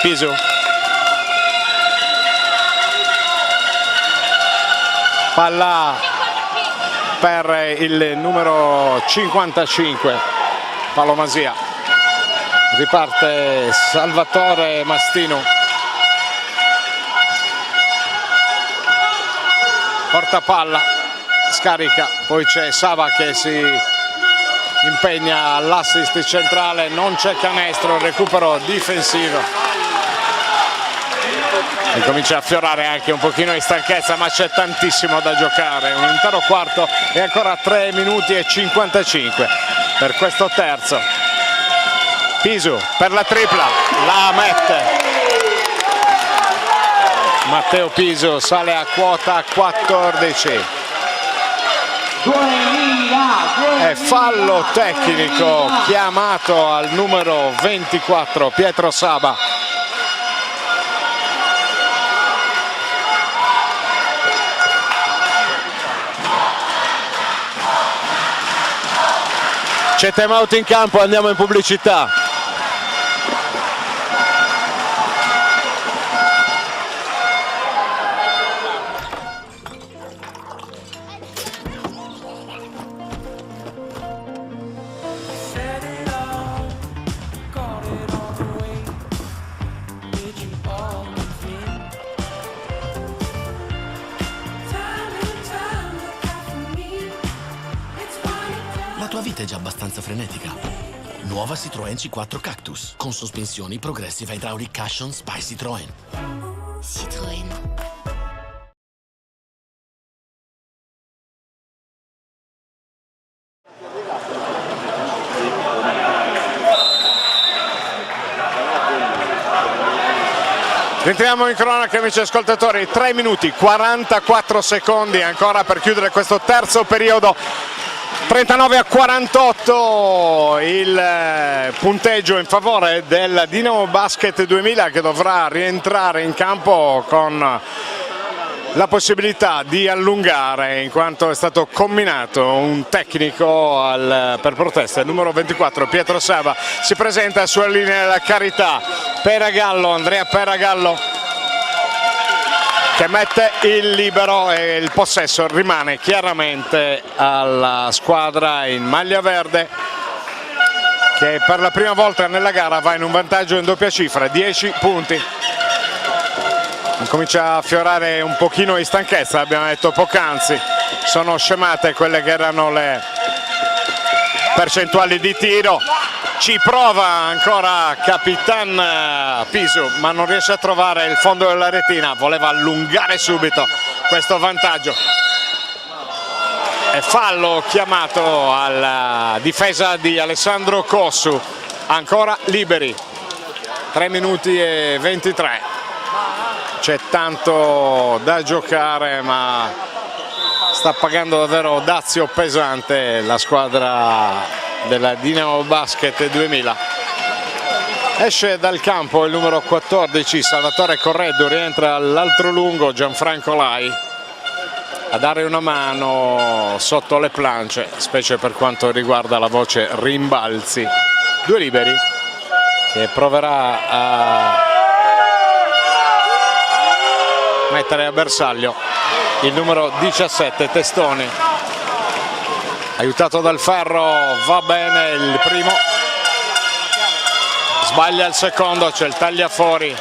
Pisu, palla per il numero 55 Palomasia, riparte Salvatore Mastino, porta palla, scarica, poi c'è Sava che si impegna all'assist centrale, non c'è canestro, recupero difensivo. E comincia a fiorare anche un pochino di stanchezza, ma c'è tantissimo da giocare, un intero quarto e ancora 3 minuti e 55 per questo terzo. Pisu per la tripla, la mette. Matteo Pisu sale a quota 14. È fallo tecnico chiamato al numero 24 Pietro Saba. C'è time out in campo, andiamo in pubblicità. La tua vita è già abbastanza frenetica. Nuova Citroën C4 Cactus con sospensioni Progressive Hydraulic Cushion by Citroën. Citroën. Rientriamo in cronaca, amici ascoltatori, 3 minuti 44 secondi ancora per chiudere questo terzo periodo. 39-48 il punteggio in favore del Dinamo Basket 2000, che dovrà rientrare in campo con la possibilità di allungare, in quanto è stato comminato un tecnico per protesta. Il numero 24 Pietro Saba si presenta sulla linea della carità. Peragallo, Andrea Peragallo, che mette il libero e il possesso rimane chiaramente alla squadra in maglia verde, che per la prima volta nella gara va in un vantaggio in doppia cifra, 10 punti. Comincia a fiorare un pochino di stanchezza, abbiamo detto poc'anzi, sono scemate quelle che erano le percentuali di tiro. Ci prova ancora Capitan Pisu, ma non riesce a trovare il fondo della retina, voleva allungare subito questo vantaggio. È fallo chiamato alla difesa di Alessandro Cossu, ancora liberi, 3 minuti e 23. C'è tanto da giocare, ma sta pagando davvero dazio pesante la squadra della Dinamo Basket 2000. Esce dal campo il numero 14 Salvatore Correddu, rientra all'altro lungo Gianfranco Lai a dare una mano sotto le planche, specie per quanto riguarda la voce rimbalzi. 2 liberi che proverà a mettere a bersaglio il numero 17 Testoni, aiutato dal ferro. Va bene il primo, sbaglia il secondo, c'è il tagliafuori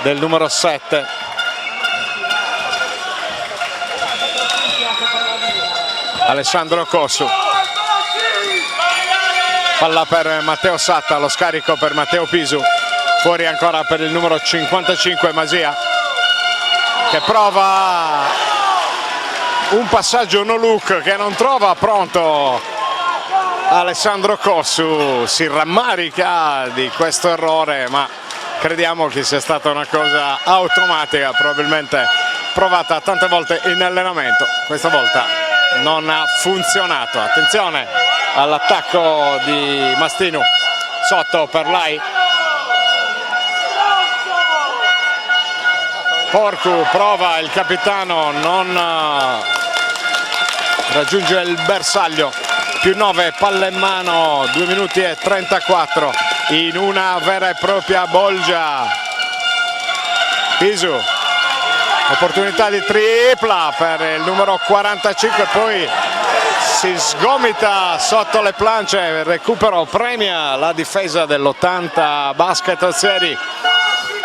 del numero 7. Alessandro Cossu, palla per Matteo Satta, lo scarico per Matteo Pisu, fuori ancora per il numero 55 Masia, che prova un passaggio no look che non trova pronto Alessandro Cossu. Si rammarica di questo errore, ma crediamo che sia stata una cosa automatica, probabilmente provata tante volte in allenamento. Questa volta non ha funzionato. Attenzione all'attacco di Mastino, sotto per Lai. Porcu prova, il capitano non raggiunge il bersaglio. Più 9, palla in mano, 2 minuti e 34 in una vera e propria bolgia. Pisu, opportunità di tripla per il numero 45, poi si sgomita sotto le planche, il recupero premia la difesa dell'80 Basket Ozieri.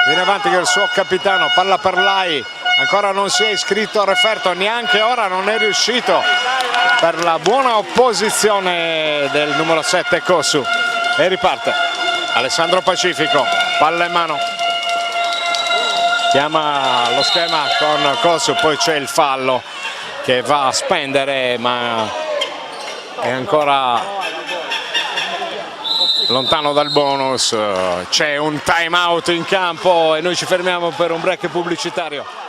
Viene avanti con il suo capitano, palla per Lai, ancora non si è iscritto a referto, neanche ora non è riuscito per la buona opposizione del numero 7 Kosu. E riparte Alessandro Pacifico, palla in mano, chiama lo schema con Kosu, poi c'è il fallo che va a spendere ma è ancora lontano dal bonus. C'è un time out in campo e noi ci fermiamo per un break pubblicitario.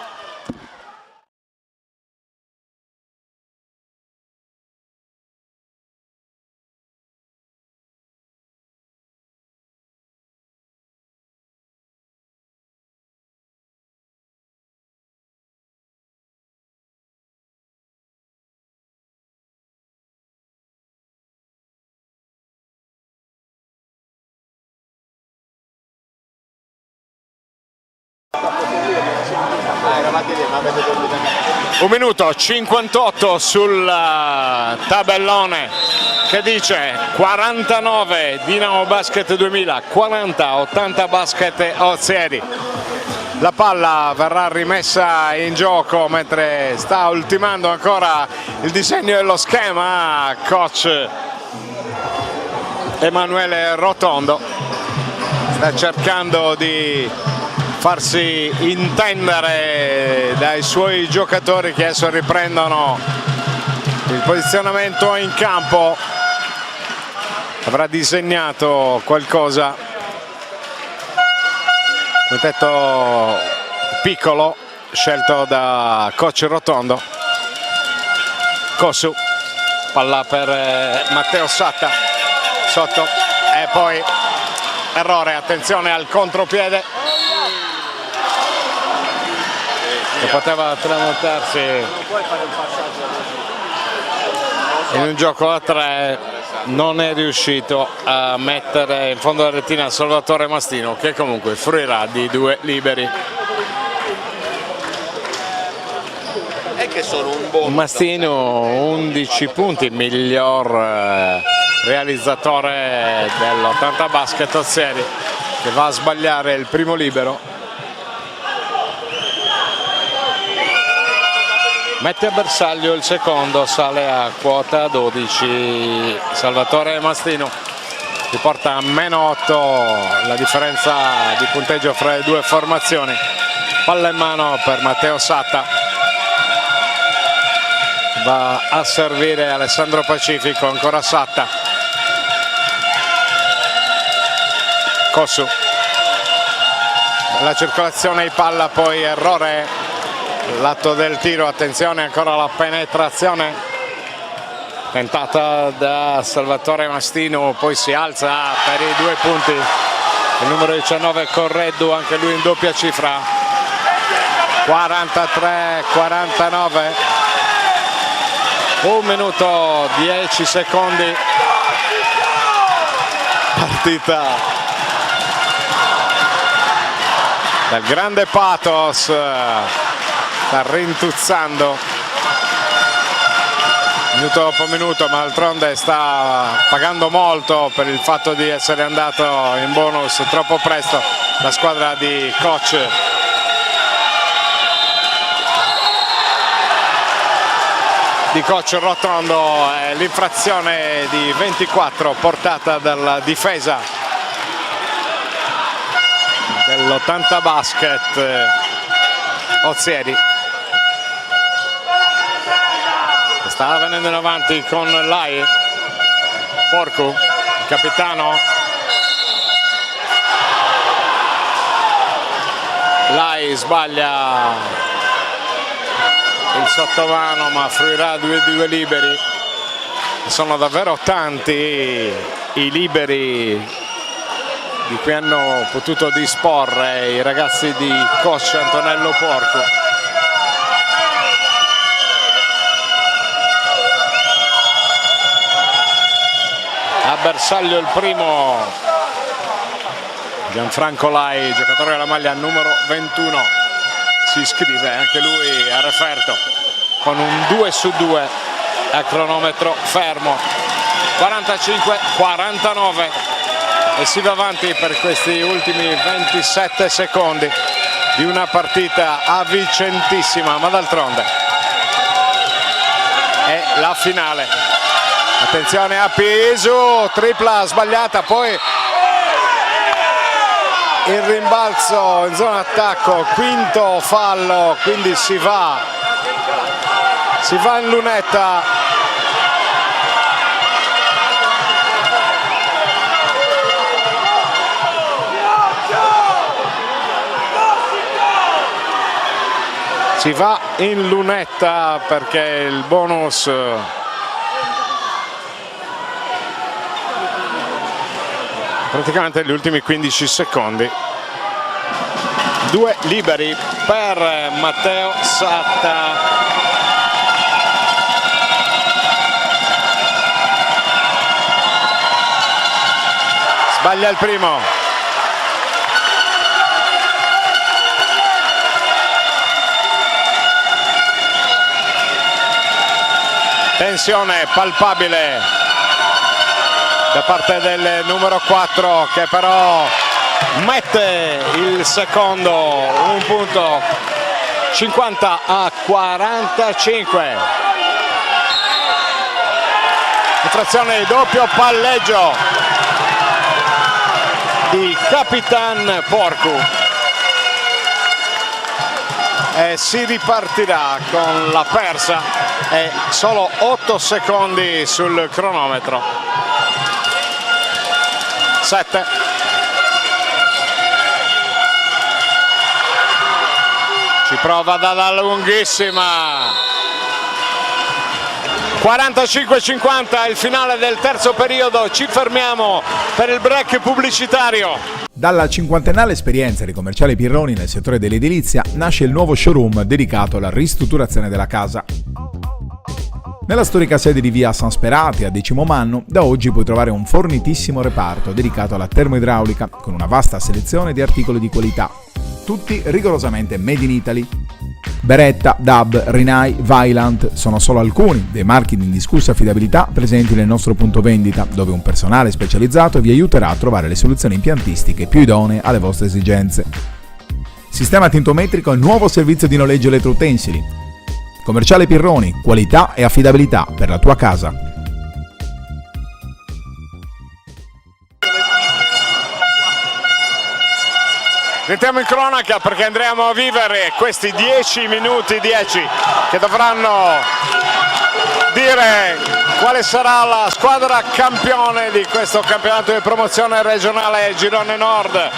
Un minuto 58 sul tabellone che dice 49 Dinamo Basket 2000, 40 80 Basket Ozieri. La palla verrà rimessa in gioco mentre sta ultimando ancora il disegno dello schema coach Emanuele Rotondo. Sta cercando di farsi intendere dai suoi giocatori che adesso riprendono il posizionamento in campo. Avrà disegnato qualcosa, un tetto piccolo scelto da coach Rotondo. Kosu, palla per Matteo Satta, sotto e poi errore, attenzione al contropiede che poteva tramontarsi in un gioco a 3, non è riuscito a mettere in fondo della retina Salvatore Mastino, che comunque fruirà di 2 liberi. È che sono un buon Mastino 11 punti, miglior realizzatore dell'80 Basket Ozieri, che va a sbagliare il primo libero. Mette a bersaglio il secondo, sale a quota 12 Salvatore Mastino, che porta a -8 la differenza di punteggio fra le due formazioni. Palla in mano per Matteo Satta, va a servire Alessandro Pacifico, ancora Satta. Kosu, la circolazione di palla, poi errore l'atto del tiro, attenzione ancora alla penetrazione tentata da Salvatore Mastino, poi si alza per i 2 punti il numero 19 Correddu, anche lui in doppia cifra. 43-49, 1 minuto 10 secondi, partita dal grande pathos, sta rintuzzando minuto dopo minuto, ma d'altronde sta pagando molto per il fatto di essere andato in bonus troppo presto la squadra di coach Rotondo. L'infrazione di 24 portata dalla difesa dell'80 Basket Ozieri. Sta venendo in avanti con Lai, Porcu, il capitano. Lai sbaglia il sottomano, ma fruirà due liberi. Sono davvero tanti i liberi di cui hanno potuto disporre i ragazzi di coach Antonello Porco. A bersaglio il primo Gianfranco Lai, giocatore della maglia numero 21, si iscrive anche lui a referto con un 2-2 a cronometro fermo. 45-49 e si va avanti per questi ultimi 27 secondi di una partita avvicentissima, ma d'altronde è la finale. Attenzione a Piso, tripla sbagliata, poi il rimbalzo in zona attacco, quinto fallo, quindi si va in lunetta. Si va in lunetta perché il bonus praticamente gli ultimi 15 secondi. 2 liberi per Matteo Satta. Sbaglia il primo. Tensione palpabile da parte del numero 4 che però mette il secondo, un punto, 50-45. Infrazione di doppio palleggio di Capitan Porcu e si ripartirà con la persa e solo 8 secondi sul cronometro. 7. Ci prova dalla lunghissima. 45-50 il finale del terzo periodo, ci fermiamo per il break pubblicitario. Dalla cinquantennale esperienza di Commerciale Pirroni nel settore dell'edilizia nasce il nuovo showroom dedicato alla ristrutturazione della casa. Nella storica sede di via San Sperati a Decimo Mannu, da oggi puoi trovare un fornitissimo reparto dedicato alla termoidraulica con una vasta selezione di articoli di qualità, tutti rigorosamente made in Italy. Beretta, DAB, Rinnai, Vaillant sono solo alcuni dei marchi di indiscussa affidabilità presenti nel nostro punto vendita, dove un personale specializzato vi aiuterà a trovare le soluzioni impiantistiche più idonee alle vostre esigenze. Sistema tintometrico e nuovo servizio di noleggio elettroutensili. Commerciale Pirroni, qualità e affidabilità per la tua casa. Entriamo in cronaca perché andremo a vivere questi 10 minuti 10 che dovranno dire quale sarà la squadra campione di questo campionato di promozione regionale Girone Nord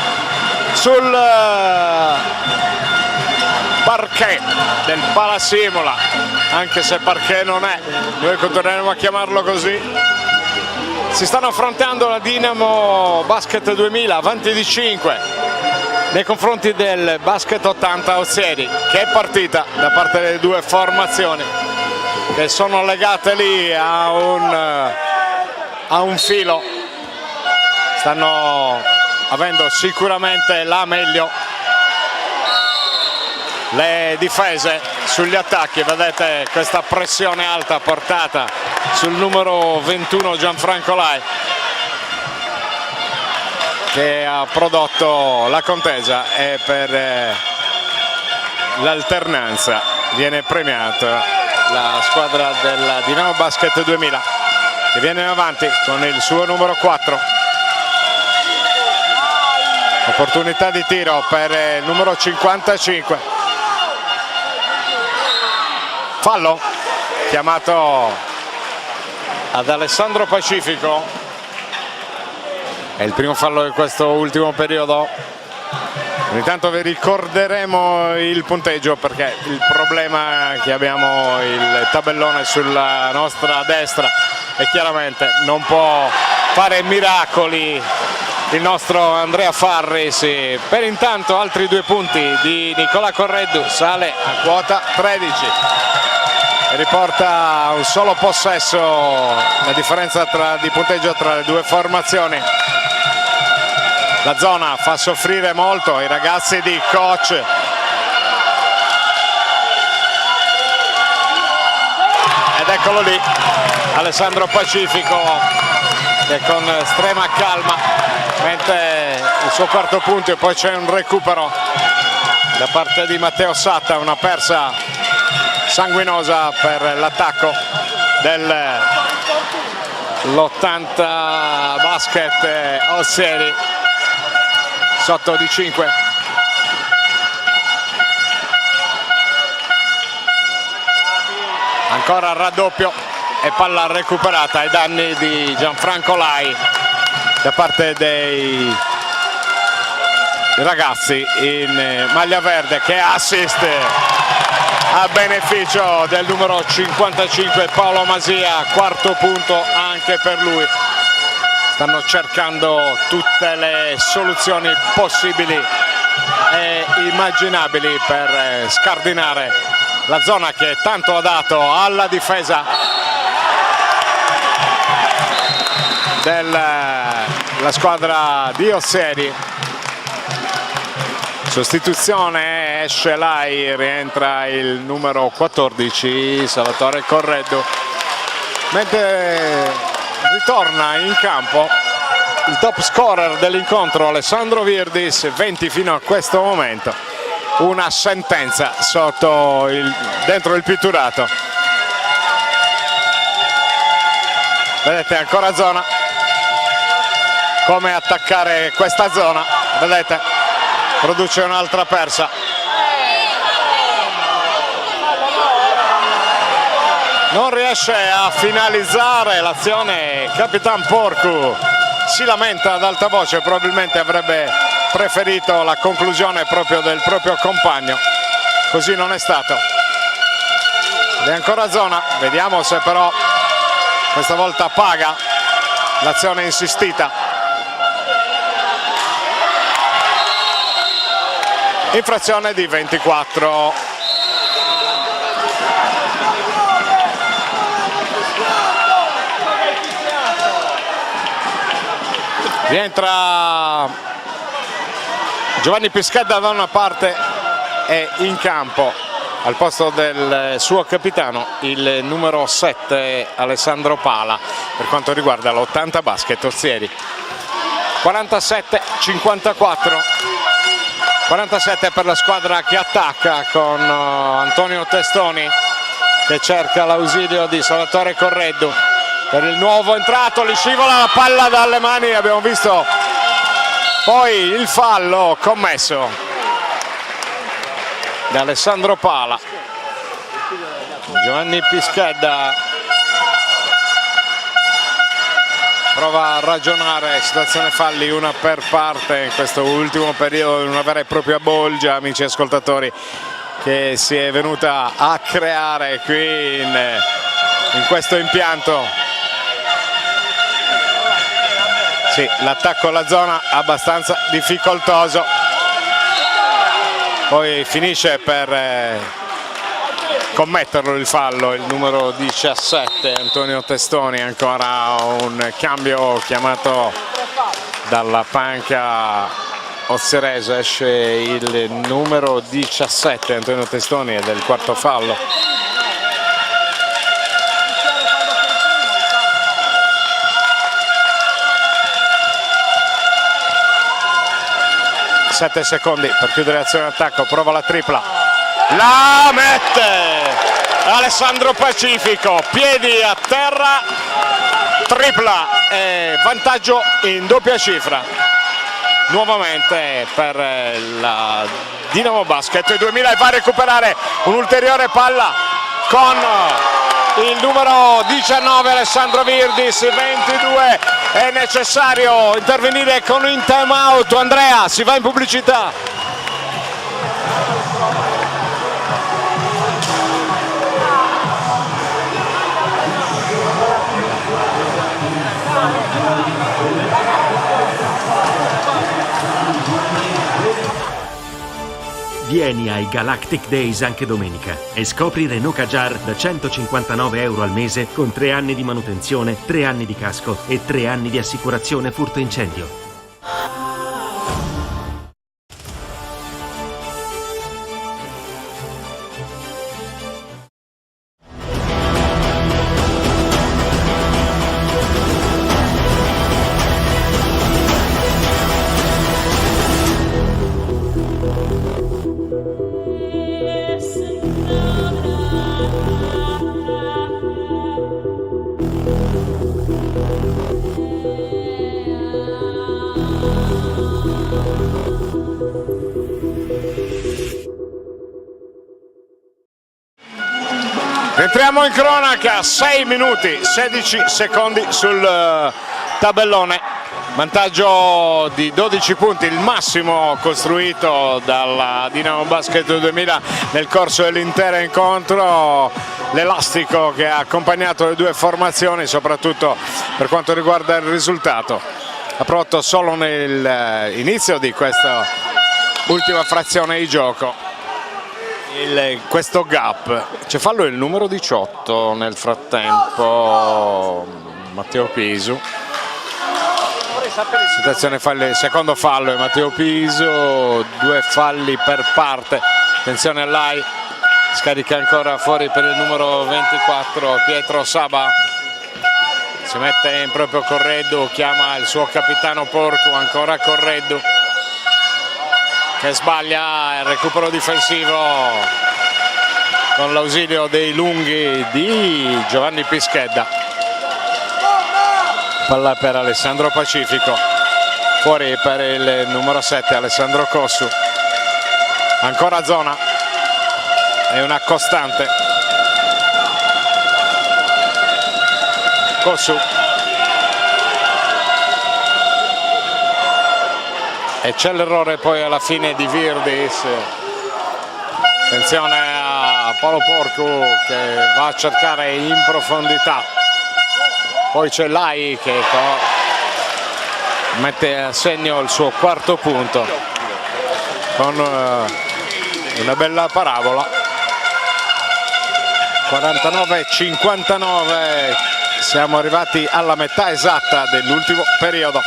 sul parquet del Palasimola, anche se parquet non è, noi continueremo a chiamarlo così. Si stanno affrontando la Dinamo Basket 2000, avanti di 5 nei confronti del Basket 80 Ozieri, che è partita da parte delle due formazioni che sono legate lì a un filo. Stanno avendo sicuramente la meglio le difese sugli attacchi, vedete questa pressione alta portata sul numero 21 Gianfranco Lai, che ha prodotto la contesa, e per l'alternanza viene premiata la squadra della Dinamo Basket 2000 che viene avanti con il suo numero 4. Opportunità di tiro per il numero 55. Fallo chiamato ad Alessandro Pacifico. È il primo fallo di questo ultimo periodo Ogni tanto vi ricorderemo il punteggio, perché il problema è che abbiamo il tabellone sulla nostra destra e chiaramente non può fare miracoli il nostro Andrea Farris. Per intanto altri 2 punti di Nicola Correddu, sale a quota 13 e riporta un solo possesso, la differenza di punteggio tra le due formazioni. La zona fa soffrire molto i ragazzi di coach. Ed eccolo lì, Alessandro Pacifico, che con estrema calma mette il suo quarto punto, e poi c'è un recupero da parte di Matteo Satta, una persa sanguinosa per l'attacco dell'80 Basket Ossieri, sotto di 5. Ancora raddoppio e palla recuperata ai danni di Gianfranco Lai da parte dei ragazzi in maglia verde, che assist a beneficio del numero 55 Paolo Masia, quarto punto anche per lui. Stanno cercando tutte le soluzioni possibili e immaginabili per scardinare la zona che tanto ha dato alla difesa della squadra di Ossieri. Sostituzione, esce Lai, rientra il numero 14 Salvatore Correddu, mentre ritorna in campo il top scorer dell'incontro Alessandro Virdis, 20 fino a questo momento, una sentenza dentro il pitturato. Vedete ancora zona, come attaccare questa zona, vedete, produce un'altra persa. Non riesce a finalizzare l'azione Capitan Porcu, si lamenta ad alta voce, probabilmente avrebbe preferito la conclusione proprio del proprio compagno, così non è stato. Ed è ancora zona, vediamo se però questa volta paga l'azione insistita. Infrazione di 24. Rientra Giovanni Pischedda da una parte e in campo al posto del suo capitano il numero 7 Alessandro Pala, per quanto riguarda l'80 Basket Ozieri. 47-54. 47 per la squadra che attacca, con Antonio Testoni che cerca l'ausilio di Salvatore Correddu. Per il nuovo entrato, gli scivola la palla dalle mani, abbiamo visto poi il fallo commesso da Alessandro Pala. Giovanni Pischedda prova a ragionare, situazione falli una per parte in questo ultimo periodo, una vera e propria bolgia, amici ascoltatori, che si è venuta a creare qui in questo impianto. Sì, l'attacco alla zona abbastanza difficoltoso, poi finisce per commetterlo il fallo il numero 17 Antonio Testoni. Ancora un cambio chiamato dalla panca ozzerese, esce il numero 17 Antonio Testoni ed è il quarto fallo. Sette secondi per chiudere l'azione d'attacco, prova la tripla, la mette Alessandro Pacifico, piedi a terra, tripla e vantaggio in doppia cifra nuovamente per la Dinamo Basket 2000, e va a recuperare un'ulteriore palla con il numero 19 Alessandro Virdis. 22, è necessario intervenire con un time out. Andrea, si va in pubblicità. Vieni ai Galactic Days anche domenica e scopri Renault Kadjar da 159 euro al mese con 3 anni di manutenzione, 3 anni di casco e 3 anni di assicurazione furto incendio. Entriamo in cronaca, 6 minuti 16 secondi sul tabellone, vantaggio di 12 punti, il massimo costruito dalla Dinamo Basket 2000 nel corso dell'intero incontro, l'elastico che ha accompagnato le due formazioni soprattutto per quanto riguarda il risultato, ha prodotto solo nell'inizio di questa ultima frazione di gioco. Questo gap, c'è fallo il numero 18 nel frattempo, Matteo Pisu, situazione falli, secondo fallo è Matteo Pisu, 2 falli per parte, attenzione all'AI, scarica ancora fuori per il numero 24 Pietro Saba, si mette in proprio Correddu, chiama il suo capitano Porcu, ancora Correddu che sbaglia il recupero difensivo con l'ausilio dei lunghi di Giovanni Pischedda. Palla per Alessandro Pacifico, fuori per il numero 7 Alessandro Cossu, ancora zona, è una costante. Cossu e c'è l'errore poi alla fine di Virdis, attenzione a Paolo Porcu che va a cercare in profondità, poi c'è Lai che mette a segno il suo quarto punto con una bella parabola. 49-59, siamo arrivati alla metà esatta dell'ultimo periodo.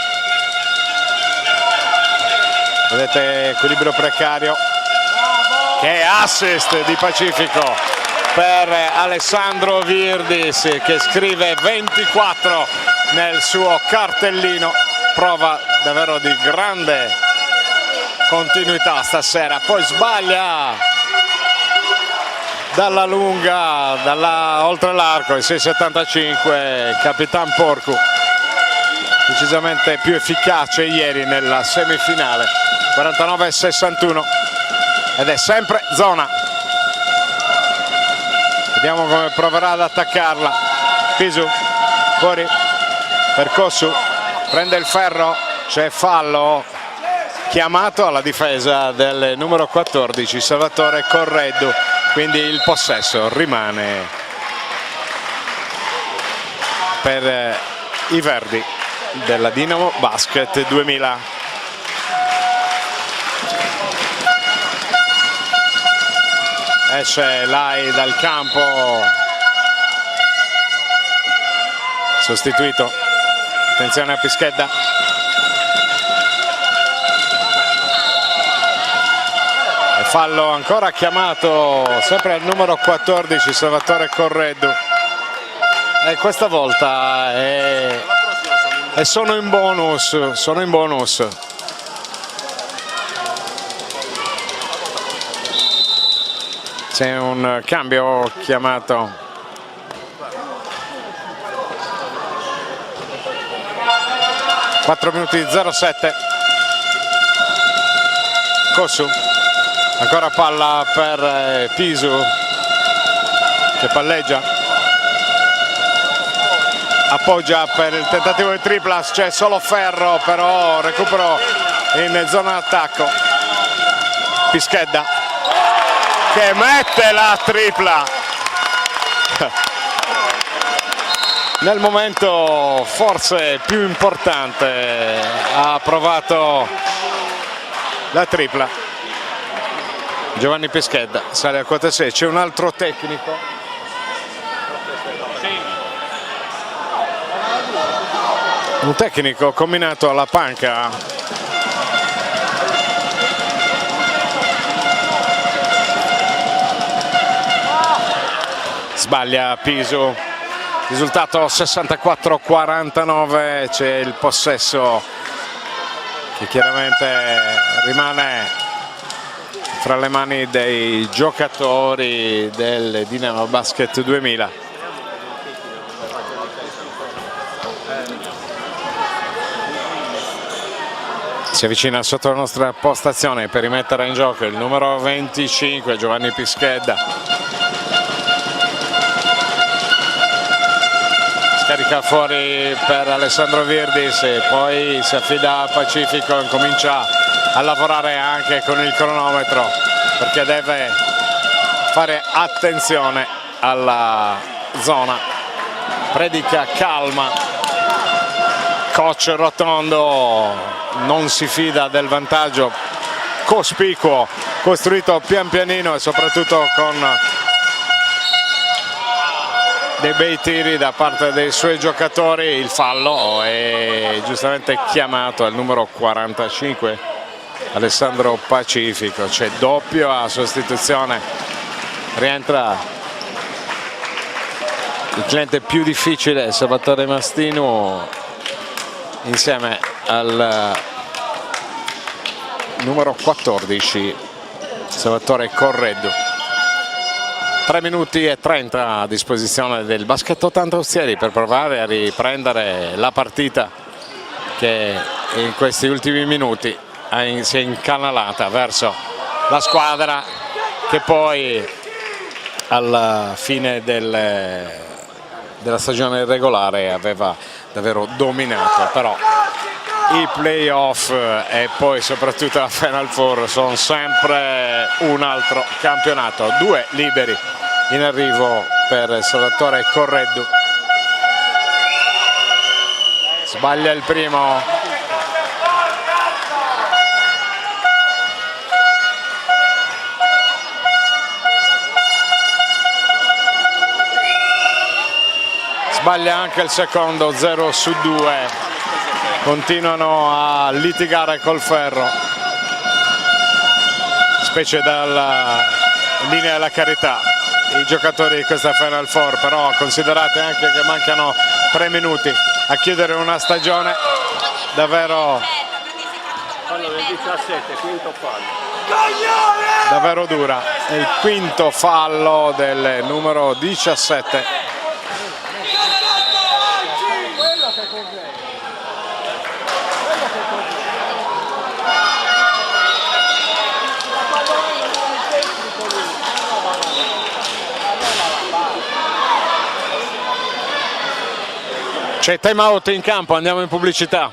Vedete equilibrio precario, che assist di Pacifico per Alessandro Virdis che scrive 24 nel suo cartellino, prova davvero di grande continuità stasera, poi sbaglia dalla lunga, oltre l'arco, il 6,75 Capitan Porcu, decisamente più efficace ieri nella semifinale. 49-61 ed è sempre zona, vediamo come proverà ad attaccarla. Pisu fuori per Cossu, prende il ferro, c'è fallo chiamato alla difesa del numero 14 Salvatore Correddu, quindi il possesso rimane per i verdi della Dinamo Basket 2000. Esce Lai dal campo, sostituito, attenzione a Pischedda, e fallo ancora chiamato sempre al numero 14 Salvatore Correddu, e questa volta sono in bonus, c'è un cambio chiamato. (4:07). Cossu, ancora palla per Pisu che palleggia, appoggia per il tentativo di tripla, c'è solo ferro, però recupero in zona attacco. Pischedda che mette la tripla nel momento forse più importante, ha provato la tripla Giovanni Pischedda sale a quota 6, c'è un altro tecnico. Un tecnico combinato alla panca. Sbaglia Pisu, risultato 64-49, c'è il possesso che chiaramente rimane fra le mani dei giocatori del Dinamo Basket 2000. Si avvicina sotto la nostra postazione per rimettere in gioco il numero 25 Giovanni Pischedda. Scarica fuori per Alessandro Virdis e poi si affida a Pacifico e comincia a lavorare anche con il cronometro perché deve fare attenzione alla zona. Predica calma. Coach Rotondo non si fida del vantaggio cospicuo costruito pian pianino e soprattutto con dei bei tiri da parte dei suoi giocatori. Il fallo è giustamente chiamato al numero 45 Alessandro Pacifico, c'è doppio a sostituzione, rientra il cliente più difficile Salvatore Mastino insieme al numero 14 Salvatore Correddu. 3 minuti e 30 a disposizione del Basket 80 Ostieri per provare a riprendere la partita che in questi ultimi minuti si è incanalata verso la squadra che poi alla fine della stagione regolare aveva davvero dominato, però i playoff e poi soprattutto la Final Four sono sempre un altro campionato. 2 liberi in arrivo per Salvatore Correddu. Sbaglia il primo. Sbaglia anche il secondo, 0 su 2. Continuano a litigare col ferro, specie dalla linea della carità, i giocatori di questa Final Four, però considerate anche che mancano 3 minuti a chiudere una stagione davvero davvero dura. È il quinto fallo del numero 17. C'è time out in campo, andiamo in pubblicità.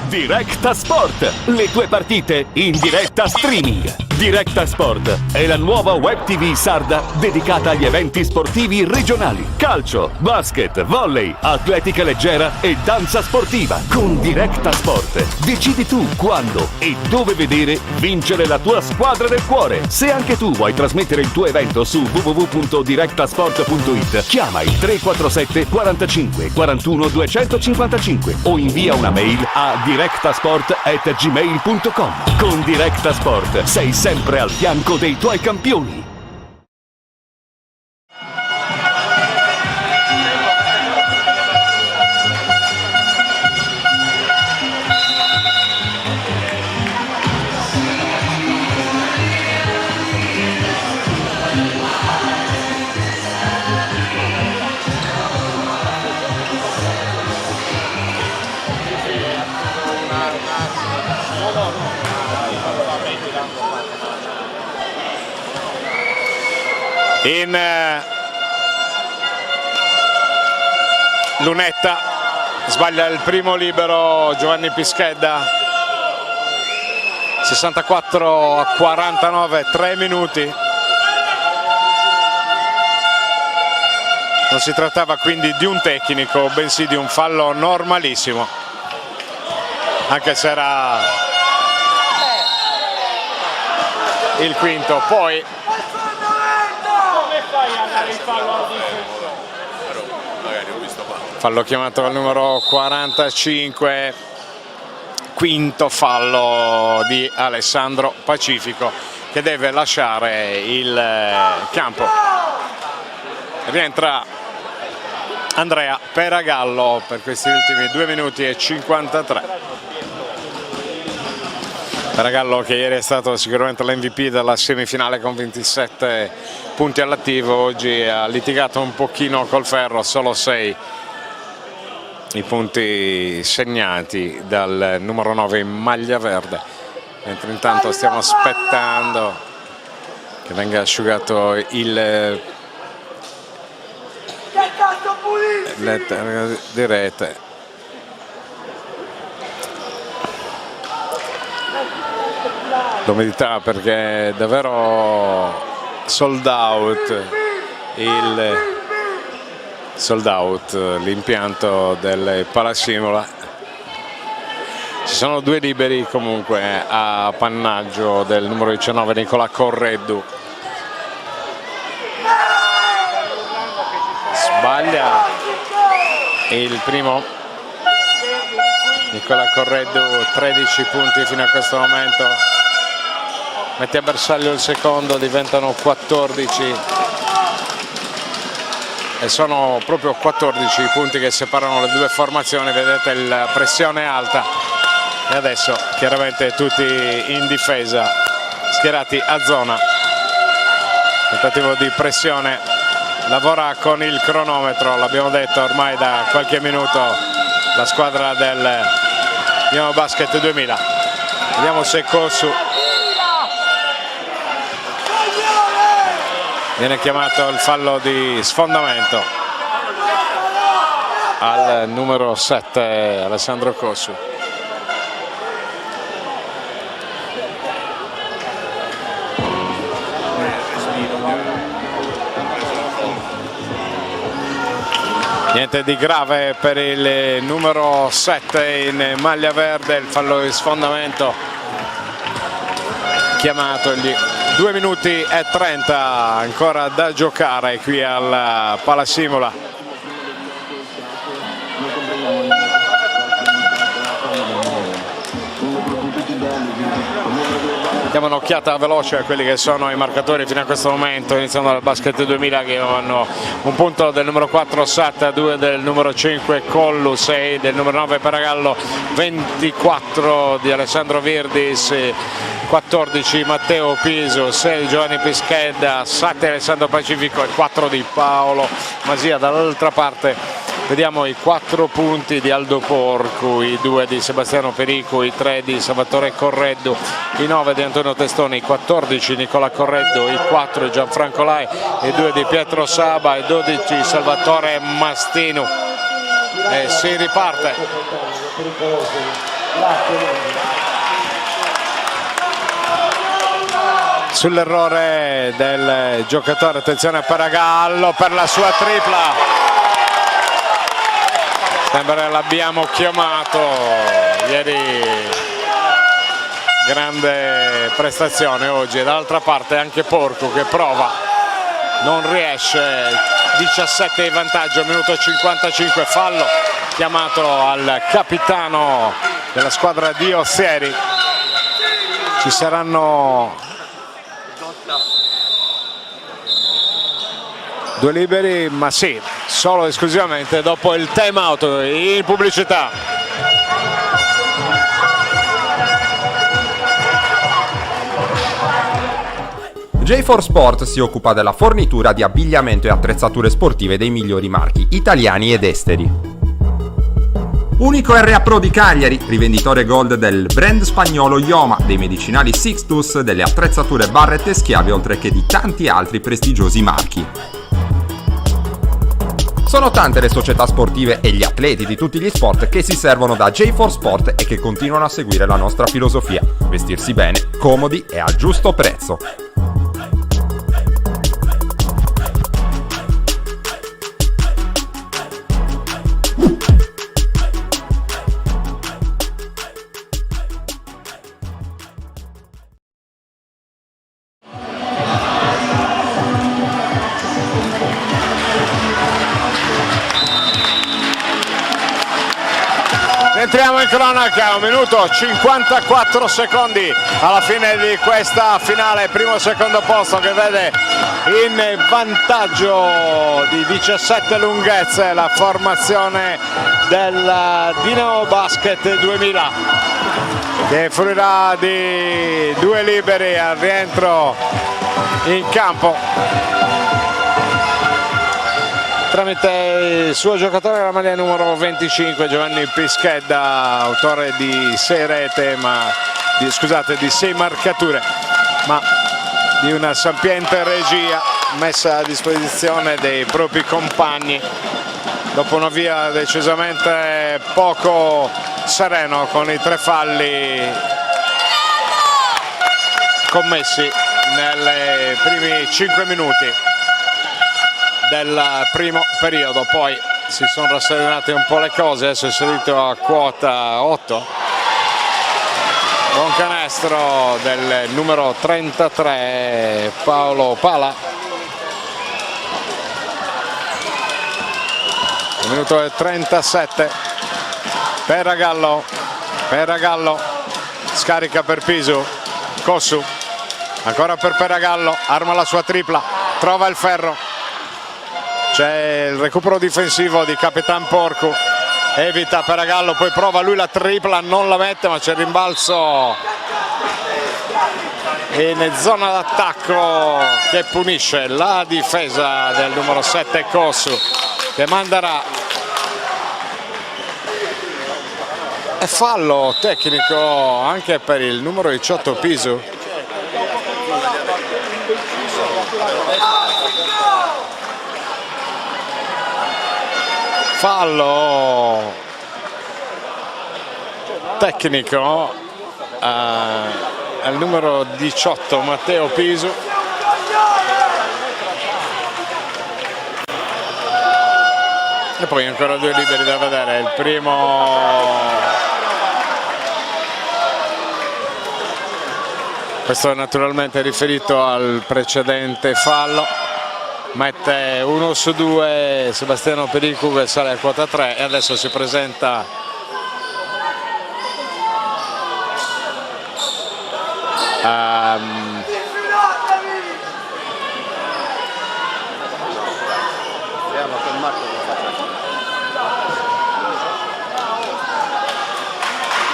Directa Sport, le tue partite in diretta streaming. Directa Sport è la nuova web TV sarda dedicata agli eventi sportivi regionali. Calcio, basket, volley, atletica leggera e danza sportiva. Con Directa Sport decidi tu quando e dove vedere vincere la tua squadra del cuore. Se anche tu vuoi trasmettere il tuo evento su www.directasport.it, chiama il 347 45 41 255 o invia una mail a directasport@gmail.com. Con Directa Sport sei sempre al fianco dei tuoi campioni. In lunetta sbaglia il primo libero Giovanni Pischedda. 64-49, 3 minuti. Non si trattava quindi di un tecnico, bensì di un fallo normalissimo, anche se era il quinto. Poi fallo chiamato al numero 45, quinto fallo di Alessandro Pacifico, che deve lasciare il campo. Rientra Andrea Peragallo per questi ultimi 2 minuti e 53. Peragallo, che ieri è stato sicuramente l'MVP della semifinale con 27 punti all'attivo, oggi ha litigato un pochino col ferro, solo 6 i punti segnati dal numero 9 in maglia verde, mentre intanto stiamo aspettando che venga asciugato il di rete. L'umidità, perché è davvero sold out l'impianto del Palasimola. Ci sono 2 liberi comunque a pannaggio del numero 19 Nicola Correddu. Sbaglia il primo Nicola Correddu, 13 punti fino a questo momento, mette a bersaglio il secondo, diventano 14 e sono proprio 14 i punti che separano le due formazioni. Vedete la pressione alta e adesso chiaramente tutti in difesa, schierati a zona. Tentativo di pressione, lavora con il cronometro, l'abbiamo detto ormai da qualche minuto la squadra del Dinamo Basket 2000. Vediamo se Kossu viene chiamato il fallo di sfondamento al numero 7 Alessandro Kossu. Niente di grave per il numero 7 in maglia verde, il fallo di sfondamento chiamato. 2 minuti e 30 ancora da giocare qui al Palasimola. Diamo un'occhiata veloce a quelli che sono i marcatori fino a questo momento, iniziando dal Basket 2000, che hanno un punto del numero 4 Satta, 2 del numero 5 Collu, 6 del numero 9 Peragallo, 24 di Alessandro Virdis, 14 Matteo Piso, 6 Giovanni Pischedda, 7 Alessandro Pacifico e 4 di Paolo Masia. Dall'altra parte vediamo i 4 punti di Aldo Porcu, i 2 di Sebastiano Perico, i 3 di Salvatore Correddu, i 9 di Antonio Testoni, i 14 Nicola Correddu, i 4 di Gianfranco Lai, i 2 di Pietro Saba, i 12 Salvatore Mastinu. E si riparte. Sull'errore del giocatore, attenzione a Peragallo per la sua tripla. Sembra l'abbiamo chiamato ieri, grande prestazione oggi. Dall'altra parte anche Porco che prova, non riesce, 17 di vantaggio, minuto 55, fallo chiamato al capitano della squadra di Ossieri. Ci saranno 2 liberi, ma sì, solo esclusivamente dopo il time out in pubblicità. J4 Sport si occupa della fornitura di abbigliamento e attrezzature sportive dei migliori marchi italiani ed esteri. Unico RA Pro di Cagliari, rivenditore gold del brand spagnolo Ioma, dei medicinali Sixtus, delle attrezzature Barrett e Schiavi, oltre che di tanti altri prestigiosi marchi. Sono tante le società sportive e gli atleti di tutti gli sport che si servono da J4 Sport e che continuano a seguire la nostra filosofia: vestirsi bene, comodi e al giusto prezzo. Entriamo in cronaca, 1 minuto 54 secondi alla fine di questa finale, primo e secondo posto che vede in vantaggio di 17 lunghezze la formazione del Dinamo Basket 2000, che fruirà di 2 liberi al rientro in campo tramite il suo giocatore, la maglia numero 25, Giovanni Pischedda, autore di 6 rete, di 6 marcature, ma di una sapiente regia messa a disposizione dei propri compagni dopo una via decisamente poco sereno, con i 3 falli commessi nei primi 5 minuti del primo periodo. Poi si sono rasserenate un po' le cose, adesso è salito a quota 8. Buon canestro del numero 33 Paolo Pala. 1 minuto e 37. Peragallo scarica per Pisu, Cossu ancora per Peragallo, arma la sua tripla, trova il ferro. C'è il recupero difensivo di Capitan Porcu, evita Peragallo, poi prova lui la tripla, non la mette, ma c'è il rimbalzo in zona d'attacco che punisce la difesa del numero 7 Cossu, che manderà e fallo tecnico anche per il numero 18 Pisu. Fallo tecnico al numero 18 Matteo Pisu. E poi ancora 2 liberi da vedere. Il primo, questo è naturalmente riferito al precedente fallo. Mette 1 su 2 Sebastiano Pericu, che sale a quota 3, e adesso si presenta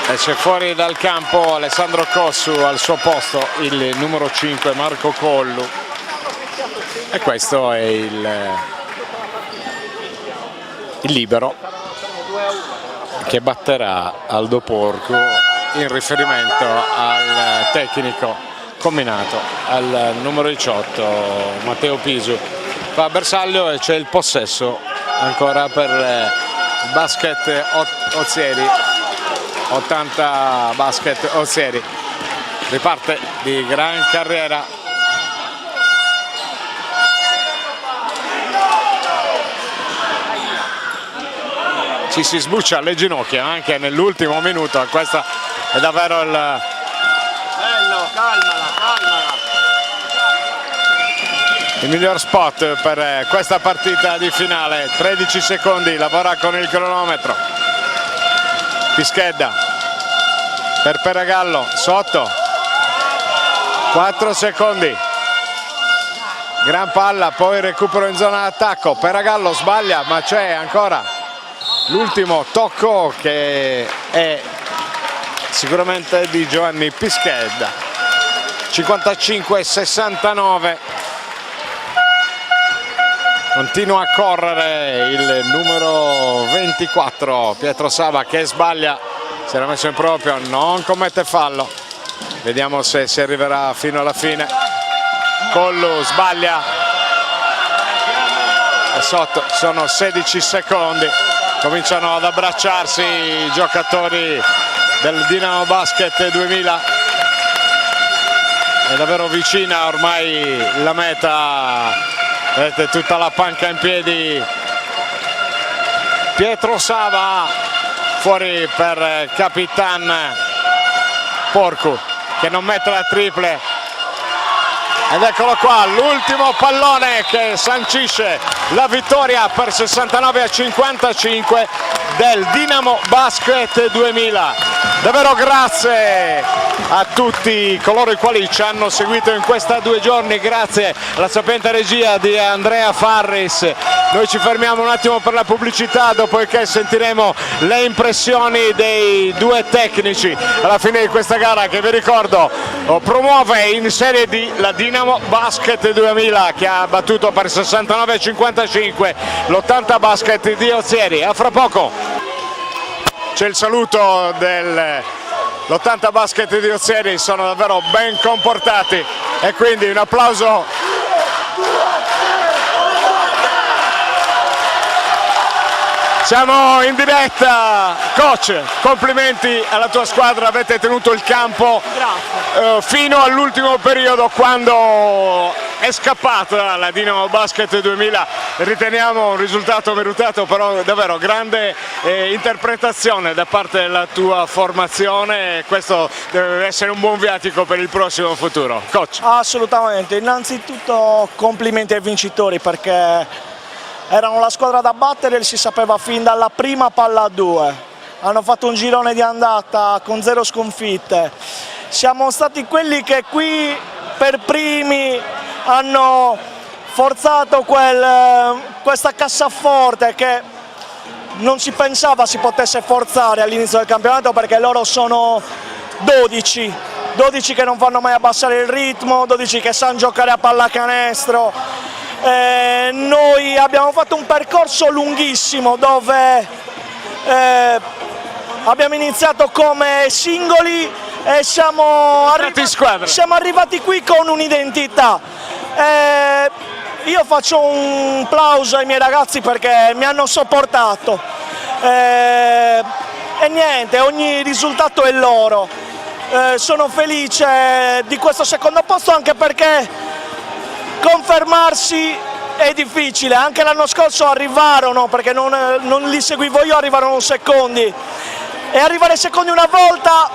esce fuori dal campo Alessandro Cossu, al suo posto il numero 5 Marco Collu. E questo è il libero che batterà Aldo Porcu in riferimento al tecnico combinato, al numero 18 Matteo Pisu. Va a bersaglio e c'è il possesso ancora per il Basket Ozieri, 80 Basket Ozieri. Riparte di gran carriera ci si sbuccia alle ginocchia anche nell'ultimo minuto. Questo è davvero il miglior spot per questa partita di finale. 13 secondi, lavora con il cronometro Pischedda per Peragallo, sotto 4 secondi, gran palla, poi recupero in zona d'attacco. Peragallo sbaglia, ma c'è ancora l'ultimo tocco, che è sicuramente di Giovanni Pischedda. 55-69. Continua a correre il numero 24 Pietro Saba, che sbaglia, si era messo in proprio, non commette fallo. Vediamo se si arriverà fino alla fine. Collu sbaglia e sotto, sono 16 secondi. Cominciano ad abbracciarsi i giocatori del Dinamo Basket 2000. È davvero vicina ormai la meta, vedete tutta la panca in piedi. Pietro Sava fuori per Capitan Porcu, che non mette la triple. Ed eccolo qua, l'ultimo pallone che sancisce la vittoria per 69-55 del Dinamo Basket 2000. Davvero grazie a tutti coloro i quali ci hanno seguito in questi 2 giorni, grazie alla sapiente regia di Andrea Farris. Noi ci fermiamo un attimo per la pubblicità, dopodiché sentiremo le impressioni dei 2 tecnici alla fine di questa gara che, vi ricordo, promuove in Serie D la Dinamo Basket 2000, che ha battuto per 69-55 l'80 Basket di Ozieri. A fra poco. C'è il saluto dell'80 Basket di Ozieri, sono davvero ben comportati e quindi un applauso. Siamo in diretta, coach, complimenti alla tua squadra, avete tenuto il campo fino all'ultimo periodo quando è scappata la Dinamo Basket 2000, riteniamo un risultato meritato, però davvero grande interpretazione da parte della tua formazione e questo deve essere un buon viatico per il prossimo futuro. Coach. Assolutamente, innanzitutto complimenti ai vincitori perché erano la squadra da battere, si sapeva fin dalla prima palla a 2. Hanno fatto un girone di andata con 0 sconfitte. Siamo stati quelli che qui per primi hanno forzato questa cassaforte che non si pensava si potesse forzare all'inizio del campionato, perché loro sono 12 che non fanno mai abbassare il ritmo, 12 che sanno giocare a pallacanestro. Noi abbiamo fatto un percorso lunghissimo dove abbiamo iniziato come singoli e siamo arrivati qui con un'identità. Io faccio un plauso ai miei ragazzi perché mi hanno sopportato e niente, ogni risultato è loro. Sono felice di questo secondo posto anche perché confermarsi è difficile, anche l'anno scorso arrivarono, perché non li seguivo io, arrivarono secondi e arrivare secondi una volta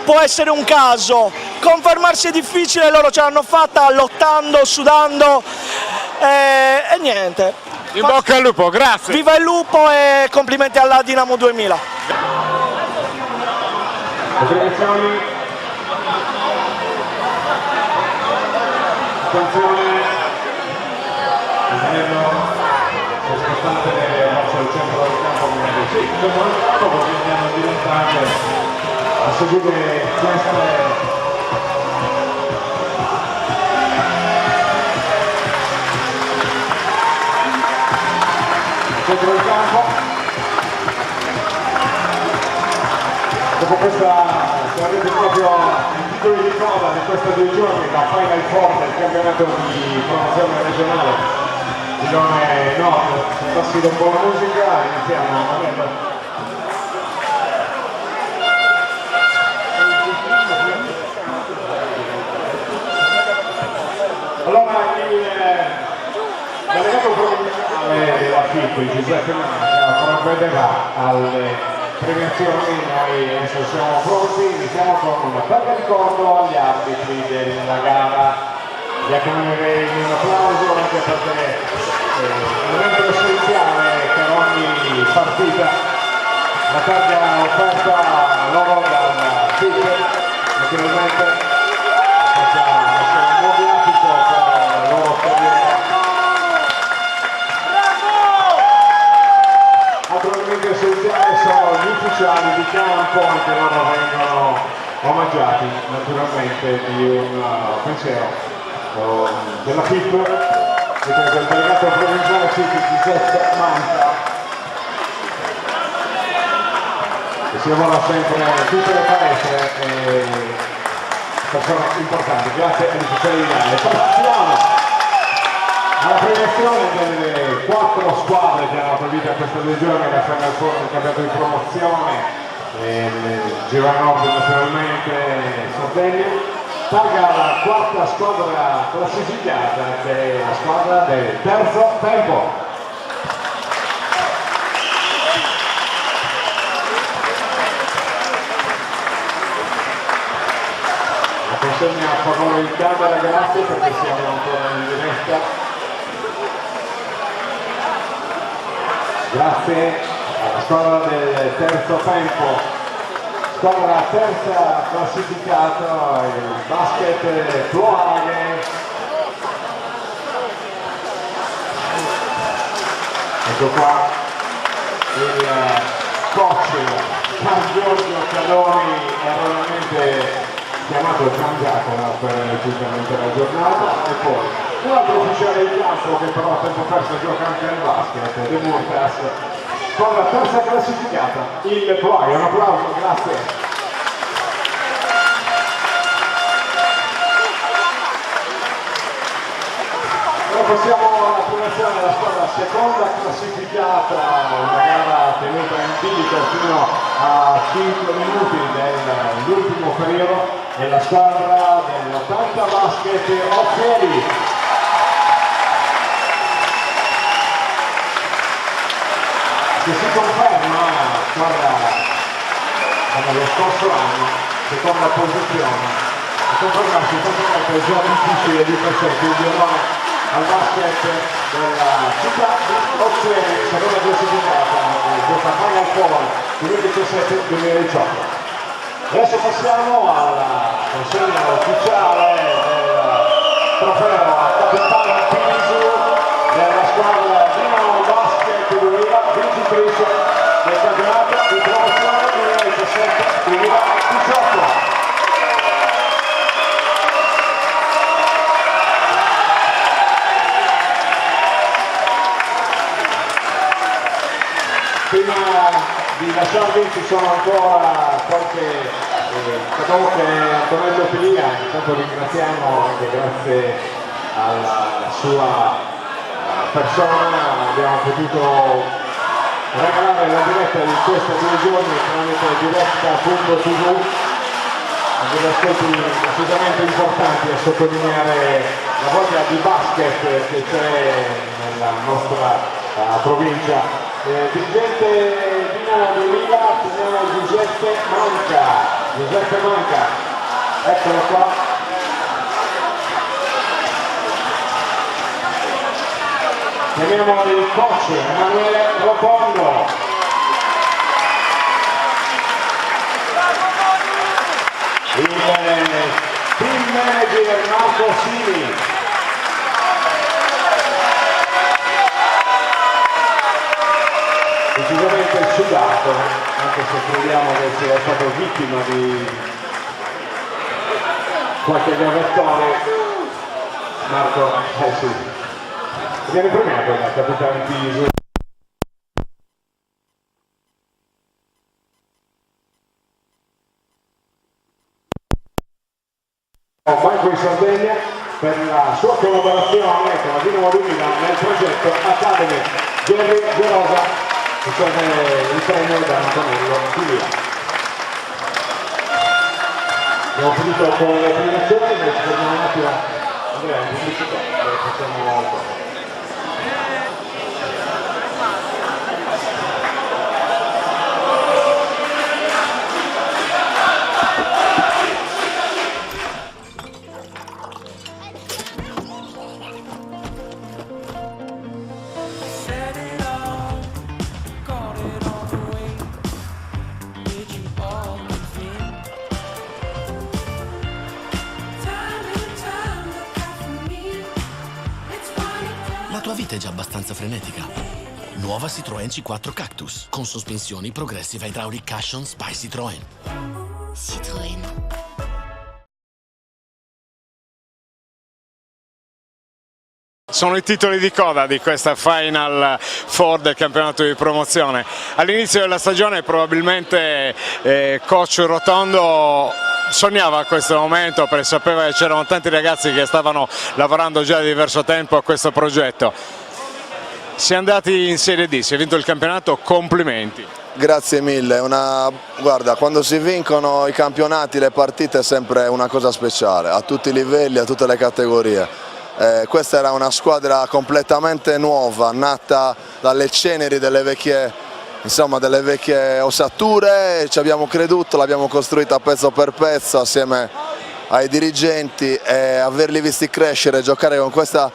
può essere un caso, confermarsi è difficile, loro ce l'hanno fatta lottando, sudando e niente. In bocca al lupo, grazie. Viva il lupo e complimenti alla Dinamo 2000. Attenzione, scostate verso il centro del campo, così andiamo direttamente a seguire queste centro del campo. Dopo questa, se avete proprio i titoli di coda di questi 2 giorni, la Final Four del campionato di promozione regionale, girone nord, passi dopo la musica, iniziamo. Allora il delegato provinciale della FIP, Giuseppe Manca, provvederà alle premiazioni. Noi adesso siamo pronti, iniziamo con una bella ricordo agli arbitri della gara. Vi accompagnerei in un applauso anche perché è un momento essenziale per ogni partita. La targa offerta loro dal FIP, naturalmente faccia un buon viatico per la loro carriera. Naturalmente essenziali sono gli ufficiali di campo, anche loro vengono omaggiati naturalmente di un pensiero della FIP, del delegato provinciale FIP Giuseppe Manca, che si lavora sempre in tutte le palestre e persone importanti. Grazie agli ufficiali di gara. Passiamo alla premiazione delle 4 squadre che hanno provvisto a queste 2 giorni la Final Four del campionato di promozione, Girone Nord naturalmente, Sardegna. Targa la 4ª squadra classificata, che è la squadra del terzo tempo. La consegna a favore di camera, grazie, perché siamo ancora in diretta. Grazie. la squadra del terzo tempo, squadra terza classificata, il basket Ploaghe. Ecco qua il coach Gian Giorgio Cadoni, erroneamente chiamato Gian Giacomo per l'intera giornata, e poi un altro ufficiale di campo che però a tempo perso gioca anche nel basket, De Murtas, con la terza classificata, il Ploaghe. Un applauso, grazie. Ora passiamo alla premiazione della squadra seconda classificata, una gara tenuta in bilico fino a 5 minuti dell'ultimo periodo, e la squadra dell'80 Basket Occhieri. Che si conferma la squadra come lo scorso anno, seconda posizione, a confermarsi è già difficile di per sé, quindi onore al basket della città di Occhieri, seconda classificata, questa Final Four 2017-2018. Adesso passiamo alla consegna ufficiale del trofeo a capitano Pisu della squadra Dinamo Basket 2000, vincitrice del campionato di promozione 2017-2018. Prima di lasciarvi ci sono ancora qualche Cadocche e Antonello Pelia, intanto ringraziamo anche grazie alla sua persona, abbiamo potuto regalare la diretta di questi 2 giorni tramite diretta.tv, degli aspetti assolutamente importanti a sottolineare la voglia di basket che c'è nella nostra provincia. Dirigente Dinamo 2000, signor Giuseppe Manca, eccolo qua. Chiamiamo il coach Emanuele Rotondo. Il team manager Marco Sini. Decisamente sudato, anche se crediamo che sia stato vittima di qualche gavettone. Marco, sì, viene premiato da capitano Pisu. Banco in Sardegna per la sua collaborazione con la Dinamo 2000 nel progetto Academy Jerry Gerosa. Riceve il premio da Antonello Pilia. Abbiamo finito con le premiazioni, noi ci fermiamo un attimo Andrea, in pubblicità, facciamo La tua vita è già abbastanza frenetica. Nuova Citroën C4 Cactus con sospensioni Progressive Hydraulic Cushion Spy Citroën. Citroën. Sono i titoli di coda di questa Final Four del campionato di promozione. All'inizio della stagione probabilmente coach Rotondo sognava questo momento perché sapeva che c'erano tanti ragazzi che stavano lavorando già da diverso tempo a questo progetto. Si è andati in Serie D, si è vinto il campionato, complimenti. Grazie mille, guarda, quando si vincono i campionati, le partite è sempre una cosa speciale, a tutti i livelli, a tutte le categorie. Questa era una squadra completamente nuova, nata dalle ceneri delle vecchie ossature, ci abbiamo creduto, l'abbiamo costruita pezzo per pezzo assieme ai dirigenti, e averli visti crescere, giocare con questa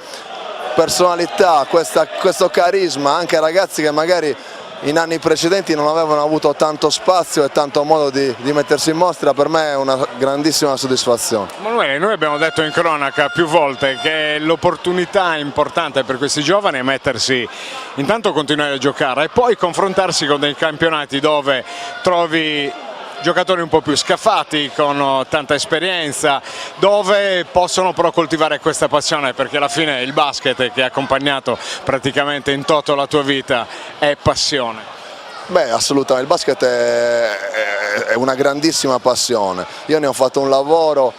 personalità, questo carisma, anche ragazzi che magari in anni precedenti non avevano avuto tanto spazio e tanto modo di mettersi in mostra. Per me è una grandissima soddisfazione. Emanuele, noi abbiamo detto in cronaca più volte che l'opportunità importante per questi giovani è mettersi, intanto continuare a giocare e poi confrontarsi con dei campionati dove trovi giocatori un po' più scaffati, con tanta esperienza, dove possono però coltivare questa passione, perché alla fine il basket, che ha accompagnato praticamente in toto la tua vita, è passione. Beh, assolutamente, il basket è una grandissima passione. Io ne ho fatto un lavoro,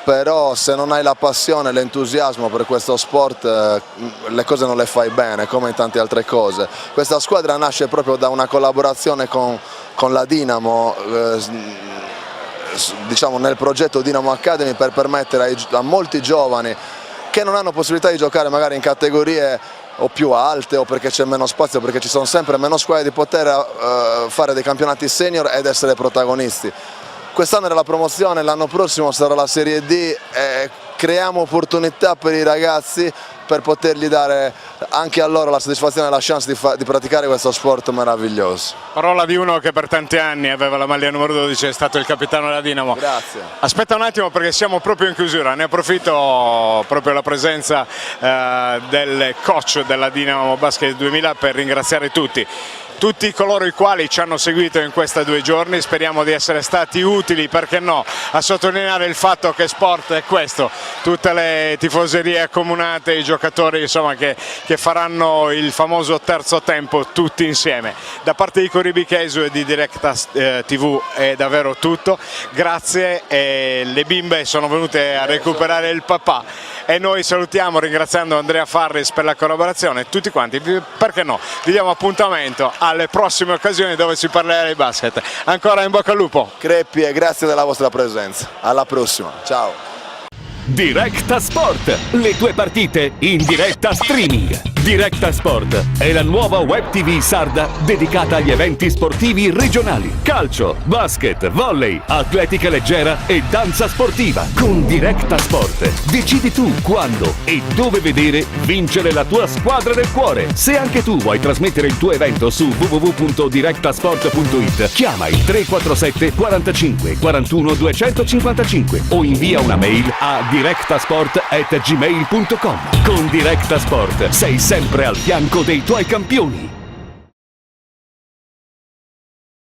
però se non hai la passione, l'entusiasmo per questo sport, le cose non le fai bene, come in tante altre cose. Questa squadra nasce proprio da una collaborazione con la Dinamo, diciamo nel progetto Dinamo Academy, per permettere a molti giovani che non hanno possibilità di giocare magari in categorie o più alte, o perché c'è meno spazio, perché ci sono sempre meno squadre, di poter fare dei campionati senior ed essere protagonisti. Quest'anno era la promozione, l'anno prossimo sarà la Serie D, creiamo opportunità per i ragazzi per potergli dare anche a loro la soddisfazione e la chance di praticare questo sport meraviglioso. Parola di uno che per tanti anni aveva la maglia numero 12, è stato il capitano della Dinamo. Grazie. Aspetta un attimo, perché siamo proprio in chiusura, ne approfitto proprio la presenza del coach della Dinamo Basket 2000 per ringraziare tutti coloro i quali ci hanno seguito in questi 2 giorni. Speriamo di essere stati utili, perché no, a sottolineare il fatto che sport è questo, tutte le tifoserie accomunate, i giocatori insomma che faranno il famoso terzo tempo tutti insieme. Da parte di Coribi Chesu e di Directa TV è davvero tutto, grazie, le bimbe sono venute a recuperare il papà e noi salutiamo ringraziando Andrea Farris per la collaborazione, tutti quanti, perché no, vi diamo appuntamento alle prossime occasioni dove si parlerà di basket. Ancora in bocca al lupo. Creppi, e grazie della vostra presenza. Alla prossima, ciao. Directa Sport, le tue partite in diretta streaming. Directa Sport è la nuova web TV sarda dedicata agli eventi sportivi regionali. Calcio, basket, volley, atletica leggera e danza sportiva. Con Directa Sport decidi tu quando e dove vedere vincere la tua squadra del cuore. Se anche tu vuoi trasmettere il tuo evento su www.directasport.it, chiama il 347 45 41 255 o invia una mail a directasport@gmail.com. Con Directa Sport sei sempre al fianco dei tuoi campioni.